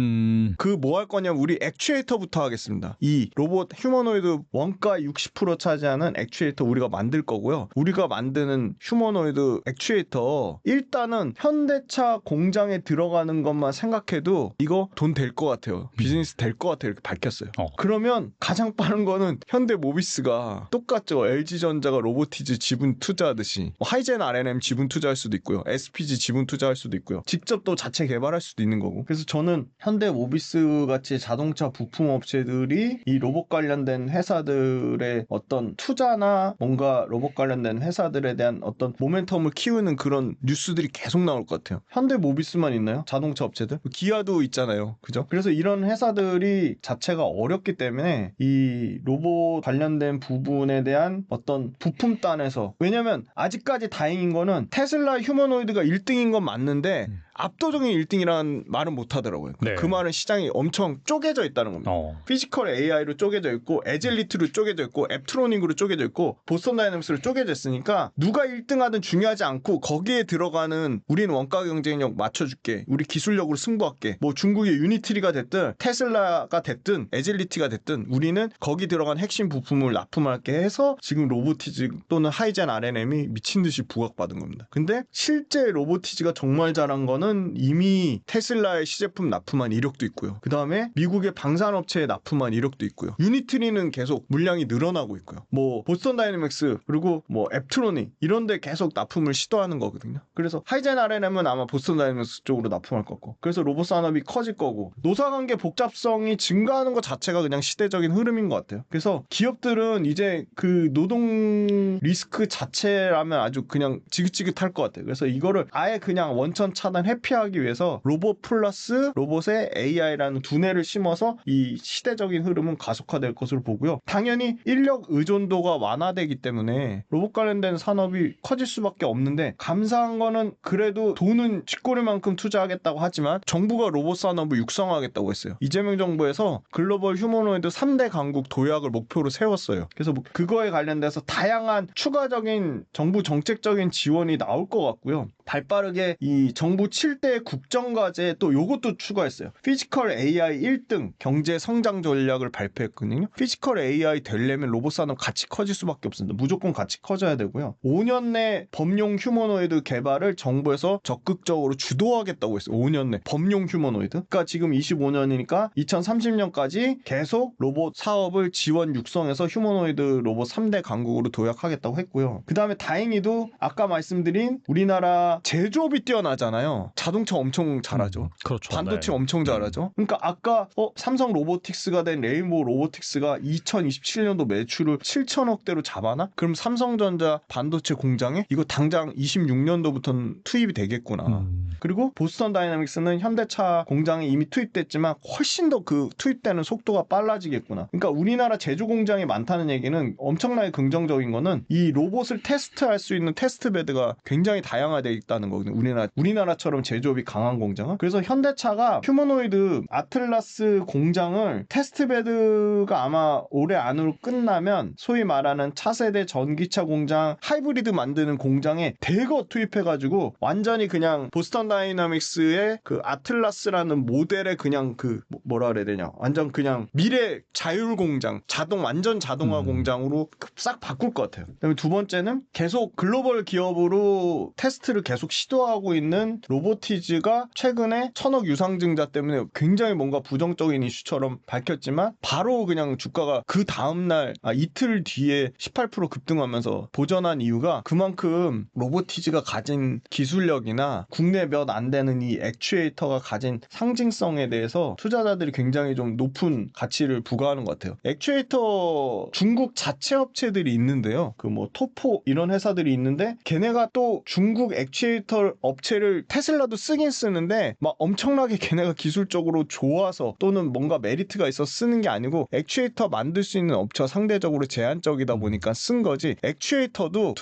그 뭐 할 거냐면 우리 액추에이터부터 하겠습니다. 이 로봇 휴머노이드 원가 60% 차지하는 액추에이터 우리가 만들 거고요. 우리가 만드는 휴머노이드 액추에이터 일단은 현대차 공장에 들어가는 것만 생각해도 이거 돈 될 것 같아요. 비즈니스 될 것 같아요. 이렇게 밝혔어요. 그러면 가장 빠른 거는 현대 모비스가 똑같죠. LG전자가 로보티즈 지분 투자하듯이 하이젠 R&M 지분 투자할 수도 있고요. SPG 지분 투자할 수도 있고요. 직접 또 자체 개발할 수도 있는 거고. 그래서 저는 현대 모비스 같이 자동차 부품 업체들이 이 로봇 관련된 회사들의 어떤 투자나 뭔가 로봇 관련된 회사들에 대한 어떤 모멘텀을 키우는 그런 뉴스들이 계속 나올 것 같아요. 현대 모비스만 있나요? 자동차 업체들? 기아도 있잖아요. 그죠? 그래서 이런 회사들이 자체가 어렵기 때문에 이 로봇 관련된 부분에 대한 어떤 부품단에서, 왜냐면 아직까지 다행인 거는 테슬라 휴머노이드가 1등인 건 맞는데 압도적인 1등이라는 말은 못 하더라고요. 그 말은 시장이 엄청 쪼개져 있다는 겁니다. 피지컬 AI로 쪼개져 있고, 에젤리트로 쪼개져 있고, 앱트로닉으로 쪼개져 있고, 보스턴 다이내믹스로 쪼개져 있으니까 누가 1등하든 중요하지 않고 거기에 들어가는 우리는 원가 경쟁력 맞춰줄게, 우리 기술력으로 승부할게, 뭐 중국의 유니트리가 됐든 테슬라가 됐든 에젤리티가 됐든 우리는 거기 들어간 핵심 부품을 납품할게 해서 지금 로보티즈 또는 하이젠 R&M이 미친듯이 부각받은 겁니다. 근데 실제 로보티즈가 정말 잘한 거는 이미 테슬라의 시제품 납품한 이력도 있고요. 그 다음에 미국의 방산업체에 납품한 이력도 있고요. 유니트리는 계속 물량이 늘어나고 있고요. 뭐 보스턴 다이내믹스 그리고 뭐 앱트로닉 이런데 계속 납품을 시도하는 거거든요. 그래서 하이젠 R&M은 아마 보스턴 다이내믹스 쪽으로 납품할 거고, 그래서 로봇 산업이 커질 거고, 노사관계 복잡성이 증가하는 것 자체가 그냥 시대적인 흐름인 것 같아요. 그래서 기업들은 이제 그 노동 리스크 자체라면 아주 그냥 지긋지긋할 것 같아요. 그래서 이거를 아예 그냥 원천 차단 회피하기 위해서 로봇 플러스 로봇의 AI라는 두뇌를 심어서 이 시대적인 흐름은 가속화될 것으로 보고요. 당연히 인력 의존도가 완화되기 때문에 로봇 관련된 산업이 커질 수밖에 없는데 감사한 거는 그래도 돈은 쥐꼬리만큼 투자하겠다고 하지만 정부가 로봇 산업을 육성하겠다고 했어요. 이재명 정부에서 글로벌 휴머노이드 3대 강국 도약을 목표로 세웠어요. 그래서 그거에 관련돼서 다양한 추가적인 정부 정책적인 지원이 나올 것 같고요. 발빠르게 이 정부 7대 국정과제에 또 요것도 추가했어요. 피지컬 AI 1등 경제 성장 전략을 발표했거든요. 피지컬 AI 되려면 로봇 산업 같이 커질 수밖에 없습니다. 무조건 같이 커져야 되고요. 5년 내 범용 휴머노이드 개발을 정부에서 적극적으로 주도하겠다고 했어요. 5년 내 범용 휴머노이드. 그러니까 지금 25년이니까 2030년까지 계속 로봇 사업을 지원 육성해서 휴머노이드 로봇 3대 강국으로 도약하겠다고 했고요. 그 다음에 다행히도 아까 말씀드린 우리나라 제조업이 뛰어나잖아요. 자동차 엄청 잘하죠. 그렇죠. 반도체 네. 엄청 잘하죠. 그러니까 아까 삼성 로보틱스가 된 레인보우 로보틱스가 2027년도 매출을 7천억대로 잡아나? 그럼 삼성전자 반도체 공장에 이거 당장 26년도부터는 투입이 되겠구나. 그리고 보스턴 다이나믹스는 현대차 공장에 이미 투입됐지만 훨씬 더 그 투입되는 속도가 빨라지겠구나. 그러니까 우리나라 제조 공장이 많다는 얘기는 엄청나게 긍정적인 거는 이 로봇을 테스트할 수 있는 테스트 베드가 굉장히 다양화되어 있다는 거거든요. 우리나라처럼 제조업이 강한 공장은. 그래서 현대차가 휴머노이드 아틀라스 공장을 테스트 베드가 아마 올해 안으로 끝나면 소위 말하는 차세대 전기차 공장 하이브리드 만드는 공장에 대거 투입해가지고 완전히 그냥 보스턴 다이나믹스의 그 아틀라스라는 모델의 그냥 그 뭐라 그래야 되냐 완전 그냥 미래 자율 공장 완전 자동화 공장으로 싹 바꿀 것 같아요. 그다음에 두 번째는 계속 글로벌 기업으로 테스트를 계속 시도하고 있는 로보티즈가 최근에 1,000억 유상증자 때문에 굉장히 뭔가 부정적인 이슈처럼 밝혔지만 바로 그냥 주가가 그 다음날 이틀 뒤에 18% 급등하면서 보전한 이유가 그만큼 로보티즈가 가진 기술력이나 국내 몇 안 되는 이 액추에이터가 가진 상징성에 대해서 투자자들이 굉장히 좀 높은 가치를 부과하는 것 같아요. 액추에이터 중국 자체 업체들이 있는데요. 그 뭐 토포 이런 회사들이 있는데 걔네가 또 중국 액추에이터 업체를 테슬라도 쓰긴 쓰는데 막 엄청나게 걔네가 기술적으로 좋아서 또는 뭔가 메리트가 있어 쓰는 게 아니고 액추에이터 만들 수 있는 업체가 상대적으로 제한적이다 보니까 쓴 거지. 액추에이터도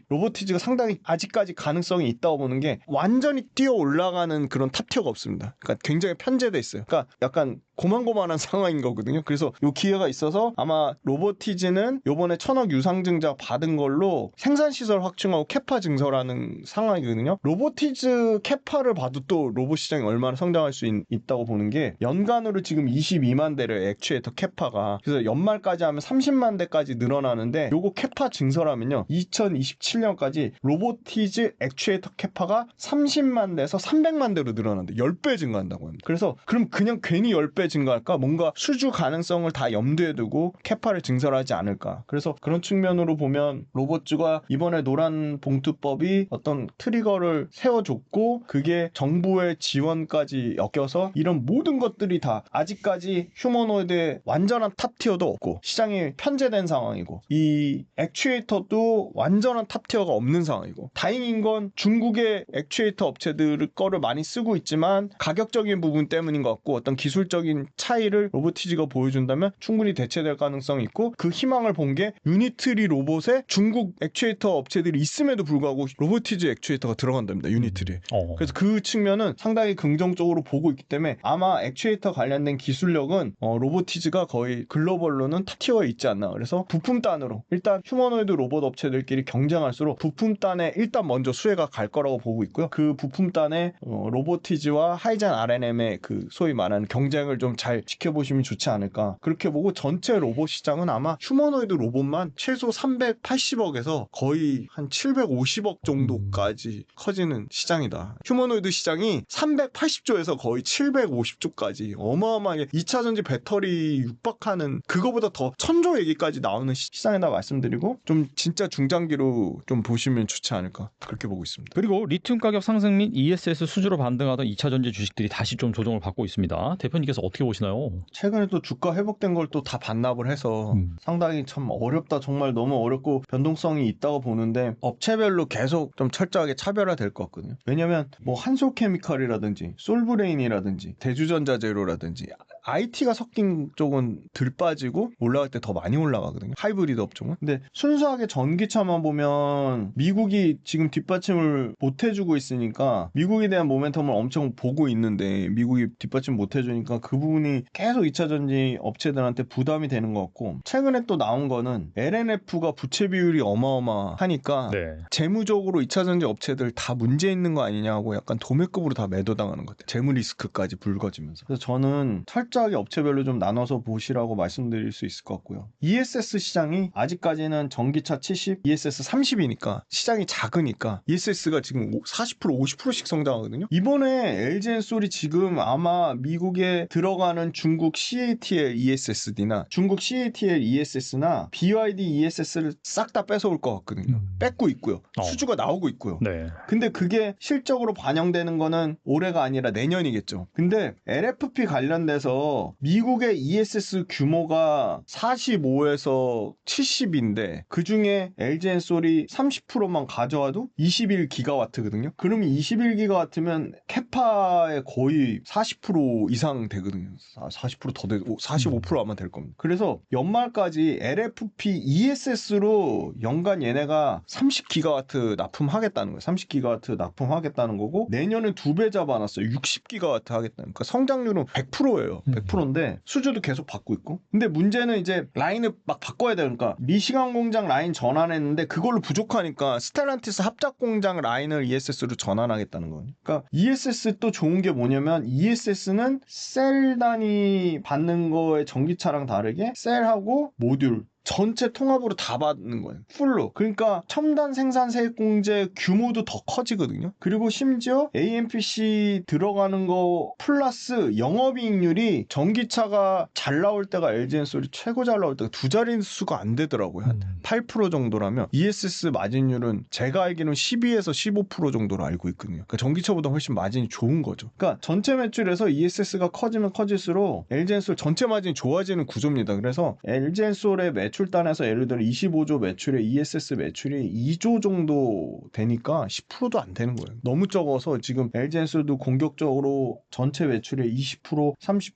로보티즈가 상당히 아직까지 가능성이 있다고 보는 게 완전히 뛰어 올라가는 그런 탑티어가 없습니다. 그러니까 굉장히 편제돼 있어요. 그러니까 약간 고만고만한 상황인 거거든요. 그래서 이 기회가 있어서 아마 로보티즈는 요번에 1,000억 유상증자 받은 걸로 생산시설 확충하고 캐파 증설하는 상황이거든요. 로보티즈 캐파를 봐도 또 로봇 시장이 얼마나 성장할 수 있다고 보는 게 연간으로 지금 22만 대를 액추에이터 캐파가 그래서 연말까지 하면 30만 대까지 늘어나는데 요거 캐파 증설하면요 2027년까지 로보티즈 액추에이터 캐파가 30만 대에서 300만 대로 늘어난다. 10배 증가한다고 합니다. 그래서 그럼 그냥 괜히 10배 증가할까? 뭔가 수주 가능성을 다 염두에 두고 캐파를 증설하지 않을까? 그래서 그런 측면으로 보면 로봇주가 이번에 노란 봉투법이 어떤 트리거를 세워줬고 그게 정부의 지원까지 엮여서 이런 모든 것들이 다 아직까지 휴머노이드의 완전한 탑티어도 없고 시장이 편제된 상황이고 이 액추에이터도 완전한 탑티어가 없는 상황이고 다행인 건 중국의 액추에이터 업체들 거를 많이 쓰고 있지만 가격적인 부분 때문인 것 같고 어떤 기술적인 차이를 로보티즈가 보여준다면 충분히 대체될 가능성이 있고 그 희망을 본 게 유니트리 로봇에 중국 액추에이터 업체들이 있음에도 불구하고 로보티즈 액추에이터가 들어간답니다. 유니트리. 그래서 그 측면은 상당히 긍정적으로 보고 있기 때문에 아마 액추에이터 관련된 기술력은 로보티즈가 거의 글로벌로는 탑티어에 있지 않나. 그래서 부품단으로 일단 휴머노이드 로봇 업체들끼리 경쟁할수록 부품단에 일단 먼저 수혜가 갈 거라고 보고 있고요. 그 부품단에 로보티즈와 하이젠 R&M의 그 소위 말하는 경쟁을 좀 잘 지켜보시면 좋지 않을까. 그렇게 보고 전체 로봇 시장은 아마 휴머노이드 로봇만 최소 380억에서 거의 한 750억 정도까지 커지는 시장이다. 휴머노이드 시장이 380조에서 거의 750조까지 어마어마하게 2차 전지 배터리 육박하는 그거보다 더 1000조 얘기까지 나오는 시장이다 말씀드리고 좀 진짜 중장기로 좀 보시면 좋지 않을까 그렇게 보고 있습니다. 그리고 리튬 가격 상승 및 ESS 수주로 반등하던 2차전지 주식들이 다시 좀 조정을 받고 있습니다. 대표님께서 어떻게 보시나요? 최근에 또 주가 회복된 걸 또 다 반납을 해서 상당히 참 어렵다. 정말 너무 어렵고 변동성이 있다고 보는데 업체별로 계속 좀 철저하게 차별화될 것 같거든요. 왜냐면 뭐 한솔케미칼이라든지 솔브레인이라든지 대주전자재료라든지 IT가 섞인 쪽은 덜 빠지고 올라갈 때 더 많이 올라가거든요. 하이브리드 업종은. 근데 순수하게 전기차만 보면 미국이 지금 뒷받침을 못 해주고 있으니까 미국에 대한 모멘텀을 엄청 보고 있는데 미국이 뒷받침 못 해주니까 그 부분이 계속 2차전지 업체들한테 부담이 되는 것 같고 최근에 또 나온 거는 LNF가 부채 비율이 어마어마하니까 네. 재무적으로 2차전지 업체들 다 문제 있는 거 아니냐고 약간 도매급으로 다 매도당하는 것 같아요. 재무 리스크까지 불거지면서. 그래서 저는 철저하게 업체별로 좀 나눠서 보시라고 말씀드릴 수 있을 것 같고요. ESS 시장이 아직까지는 전기차 70, ESS 30이니까 시장이 작으니까 ESS가 지금 40%, 50%씩 성장하거든요. 이번에 LG엔솔이 지금 아마 미국에 들어가는 중국 CATL ESSD나 중국 CATL ESS나 BYD ESS를 싹 다 뺏어올 것 같거든요. 뺏고 있고요. 수주가 나오고 있고요. 네. 근데 그게 실적으로 반영되는 거는 올해가 아니라 내년이겠죠. 근데 LFP 관련돼서 미국의 ESS 규모가 45에서 70인데 그 중에 LG엔솔이 30%만 가져와도 21기가와트거든요. 그러면 21기가와트면 캐파의 거의 40% 이상 되거든요. 40%더 되고 45% 아마 될 겁니다. 그래서 연말까지 LFP ESS로 연간 얘네가 30기가와트 납품하겠다는 거예요. 30기가와트 납품하겠다는 거고 내년은 2배 잡아놨어요. 60기가와트 하겠다는. 그러니까 성장률은 100%예요. 100%인데 수주도 계속 받고 있고. 근데 문제는 이제 라인을 막 바꿔야 돼요. 그러니까 미시간 공장 라인 전환했는데 그걸로 부족하니까 스텔란티스 합작 공장 라인을 ESS로 전환하겠다는 거예요. 그러니까 ESS 또 좋은 게 뭐냐면 ESS는 셀 단위 받는 거에 전기차랑 다르게 셀하고 모듈 전체 통합으로 다 받는 거예요. 풀로. 그러니까 첨단 생산 세액 공제 규모도 더 커지거든요. 그리고 심지어 AMPC 들어가는 거 플러스 영업이익률이 전기차가 잘 나올 때가 LG엔솔이 최고 잘 나올 때가 두 자릿수가 안 되더라고요. 한 8% 정도라면 ESS 마진율은 제가 알기로는 12에서 15% 정도로 알고 있거든요. 그러니까 전기차보다 훨씬 마진이 좋은 거죠. 그러니까 전체 매출에서 ESS가 커지면 커질수록 LG엔솔 전체 마진이 좋아지는 구조입니다. 그래서 LG엔솔의 매출단에서 예를 들어 25조 매출에 ESS 매출이 2조 정도 되니까 10%도 안 되는 거예요. 너무 적어서 지금 LG엔솔도 공격적으로 전체 매출의 20%, 30%,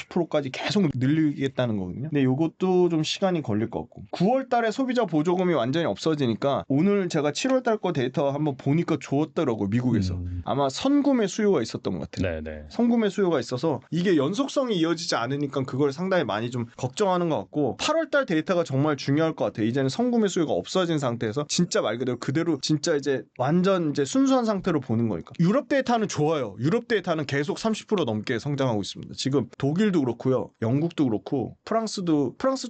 50%까지 계속 늘리겠다는 거거든요. 근데 이것도 좀 시간이 걸릴 것 같고 9월 달에 소비자 보조금이 완전히 없어지니까 오늘 제가 7월 달 거 데이터 한번 보니까 좋았더라고요. 미국에서. 아마 선구매 수요가 있었던 것 같아요. 네네. 선구매 수요가 있어서 이게 연속성이 이어지지 않으니까 그걸 상당히 많이 좀 걱정하는 것 같고 8월 달 데이터가 정말 중요할 것 같아요. 이제는 선구매 수요가 없어진 상태에서 진짜 말 그대로 진짜 이제 완전 이제 순수한 상태로 보는 거니까. 유럽 데이터는 좋아요. 유럽 데이터는 계속 30% 넘게 성장하고 있습니다. 지금 독일도 그렇고요. 영국도 그렇고 프랑스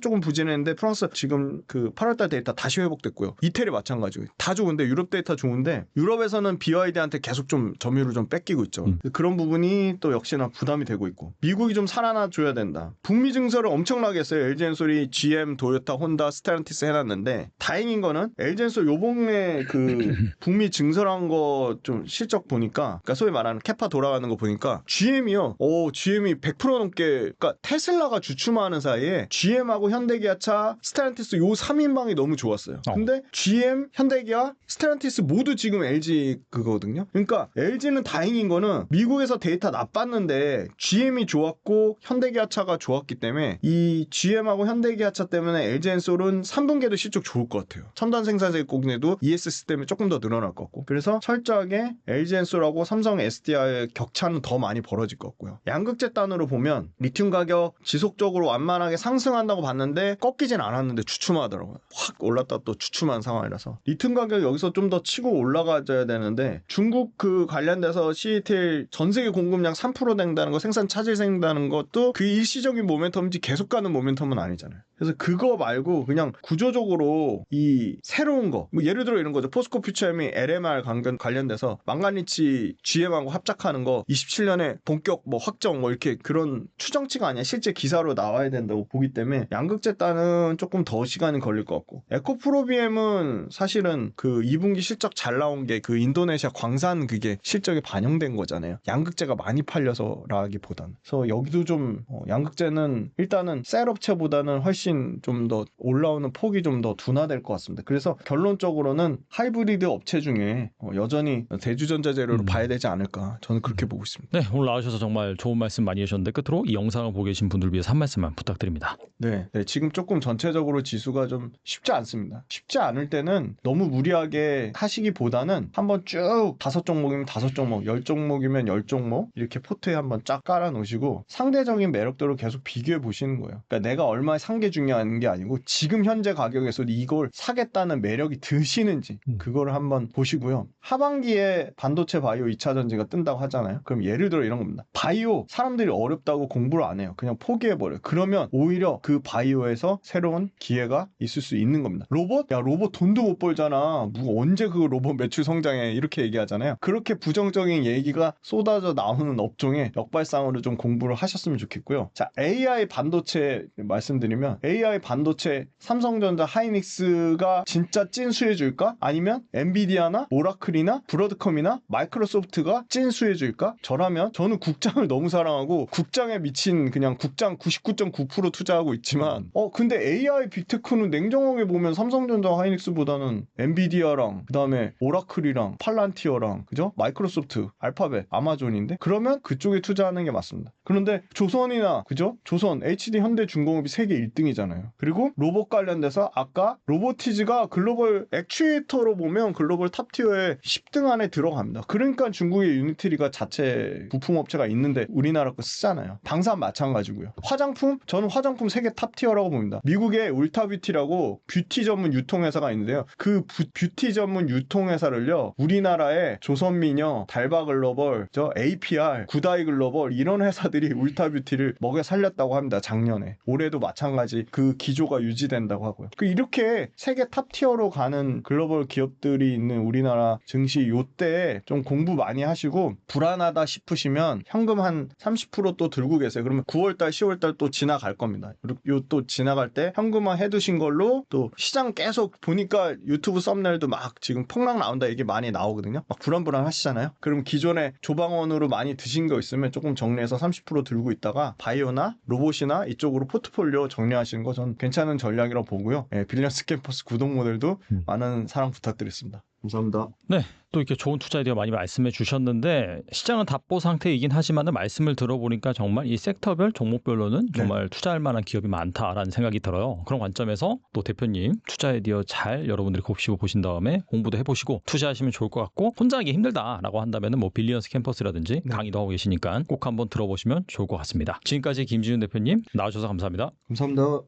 조금 부진했는데 프랑스 지금 그 8월 달 데이터 다시 회복됐고요. 이태리 마찬가지고 다 좋은데 유럽 데이터 좋은데 유럽에서는 BYD한테 계속 좀 점유율을 좀 뺏기고 있죠. 그런 부분이 또 역시나 부담이 되고 있고 미국이 좀 살아나 줘야 된다. 북미 증설을 엄청나게 했어요. LG엔솔이 GM, 도요타, 혼다, 스텔란티스 해놨는데 다행인 거는 LG엔솔 요번에 그 북미 증설한 거 좀 실적 보니까 그러니까 소위 말하는 캐파 돌아가는 거 보니까 GM이요. GM이 100% 넘게 그러니까 테슬라가 주춤하는 사이에 GM하고 현대기아차, 스텔란티스 요 3인방이 너무 좋았어요. 근데 GM, 현대기아, 스텔란티스 모두 지금 LG 그거거든요. 그러니까 LG는 다행인 거는 미국에서 데이터 나빴는데 GM이 좋았고 현대기아차가 좋았기 때문에 이 GM하고 현대기아차 때문에 LG엔솔은 3분기에도 실적 좋을 것 같아요. 첨단 생산세 공내도 ESS 때문에 조금 더 늘어날 것 같고 그래서 철저하게 LG엔솔하고 삼성 SDI의 격차는 더 많이 벌어질 것 같고요. 양극재 단으로 보면 리튬 가격 지속적으로 완만하게 상승한다고 봤는데 꺾이진 않았는데 주춤하더라고요. 확 올랐다 또 주춤한 상황이라서 리튬 가격 여기서 좀 더 치고 올라가줘야 되는데 중국 그 관련돼서 CATL 전 세계 공급량 3% 된다는 거 생산 차질 생긴다는 것도 그 일시적인 모멘텀인지 계속 가는 모멘텀은 아니잖아요. 그래서 그거 말고 그냥 구조적으로 이 새로운 거, 뭐 예를 들어 이런 거죠. 포스코 퓨처엠이 LMR 관련돼서 망가니치 GM하고 합작하는 거 27년에 본격 뭐 확정 뭐 이렇게 그런 추정치가 아니야. 실제 기사로 나와야 된다고 보기 때문에 양극재단은 조금 더 시간이 걸릴 것 같고, 에코프로비엠은 사실은 그 2분기 실적 잘 나온 게 그 인도네시아 광산 그게 실적에 반영된 거잖아요. 양극재가 많이 팔려서라기보다는. 그래서 여기도 좀 양극재는 일단은 셀 업체보다는 훨씬 좀 더 올라오는 폭이 좀 더 둔화될 것 같습니다. 그래서 결론적으로는 하이브리드 업체 중에 여전히 대주전자 재료로 봐야 되지 않을까, 저는 그렇게 보고 있습니다. 네, 오늘 나와주셔서 정말 좋은 말씀 많이 해주셨는데 끝으로 이 영상을 보고 계신 분들 위해서 한 말씀만 부탁드립니다. 네, 지금 조금 전체적으로 지수가 좀 쉽지 않습니다. 쉽지 않을 때는 너무 무리하게 하시기보다는 한번 쭉 5종목이면 5종목, 10종목이면 10종목 이렇게 포트에 한번 쫙 깔아 놓으시고 상대적인 매력도를 계속 비교해 보시는 거예요. 그러니까 내가 얼마에 산 게 중요한 게 아니고 지금 현재 가격에서 이걸 사겠다는 매력이 드시는지 그거를 한번 보시고요. 하반기에 반도체 바이오 2차 전지가 뜬다고 하잖아요. 그럼 예를 들어 이런 겁니다. 바이오 사람들이 어렵다고 공부를 안 해요. 그냥 포기해버려요. 그러면 오히려 그 바이오에서 새로운 기회가 있을 수 있는 겁니다. 로봇? 야, 로봇 돈도 못 벌잖아. 뭐 언제 그 로봇 매출 성장해, 이렇게 얘기하잖아요. 그렇게 부정적인 얘기가 쏟아져 나오는 업종에 역발상으로 좀 공부를 하셨으면 좋겠고요. 자, AI 반도체 말씀드리면, AI 반도체 삼성전자 하이닉스가 진짜 찐수혜줄까? 아니면 엔비디아나 오라클이나 브로드컴이나 마이크로소프트가 찐수혜줄까? 저는 국장을 너무 사랑하고 국장에 미친 그냥 국장 99.9% 투자하고 있지만 근데 AI 빅테크는 냉정하게 보면 삼성전자 하이닉스보다는 엔비디아랑 그다음에 오라클이랑 팔란티어랑 그죠? 마이크로소프트, 알파벳, 아마존인데, 그러면 그쪽에 투자하는 게 맞습니다. 그런데 조선이나 그죠? 조선, HD 현대중공업이 세계 1등이잖아요. 그리고 로봇 관련돼서 아까 로보티즈가 글로벌 액추에이터로 보면 글로벌 탑티어에 10등 안에 들어갑니다. 그러니까 중국의 유니트리가 자체 부품업체가 있는데 우리나라 거 쓰잖아요. 방산 마찬가지고요. 화장품? 저는 화장품 세계 탑티어라고 봅니다. 미국의 울타뷰티라고 뷰티 전문 유통회사가 있는데요. 그 뷰티 전문 유통회사를요, 우리나라의 조선미녀, 달바글로벌, APR, 구다이 글로벌 이런 회사들이 울타뷰티를 먹여 살렸다고 합니다. 작년에. 올해도 마찬가지 그 기조가 유지된다고 하고요. 이렇게 세계 탑티어로 가는 글로벌 기업들이 있는 우리나라 증시 요때 좀 공부 많이 하시고, 불안하다 싶으시면 현금 한 30% 또 들고 계세요. 그러면 9월달 10월달 또 지나갈 겁니다. 그리고 요 또 지나갈 때 현금화 해두신 걸로 또 시장 계속 보니까 유튜브 썸네일도 막 지금 폭락 나온다 얘기 많이 나오거든요. 막 불안불안 하시잖아요. 그럼 기존에 조방원으로 많이 드신 거 있으면 조금 정리해서 30% 들고 있다가 바이오나 로봇이나 이쪽으로 포트폴리오 정리하시는 거 전 괜찮은 전략이라고 보고요. 빌리언스 캠퍼스 구독 모델도 많은 사랑 부탁드리겠습니다. 감사합니다. 네, 또 이렇게 좋은 투자 아이디어 많이 말씀해 주셨는데 시장은 답보 상태이긴 하지만 말씀을 들어보니까 정말 이 섹터별 종목별로는 정말 투자할 만한 기업이 많다라는 생각이 들어요. 그런 관점에서 또 대표님 투자 아이디어 잘 여러분들이 곱씹어 보신 다음에 공부도 해보시고 투자하시면 좋을 것 같고, 혼자 하기 힘들다라고 한다면 뭐 빌리언스 캠퍼스라든지 강의도 하고 계시니까 꼭 한번 들어보시면 좋을 것 같습니다. 지금까지 김진훈 대표님 나와주셔서 감사합니다. 감사합니다.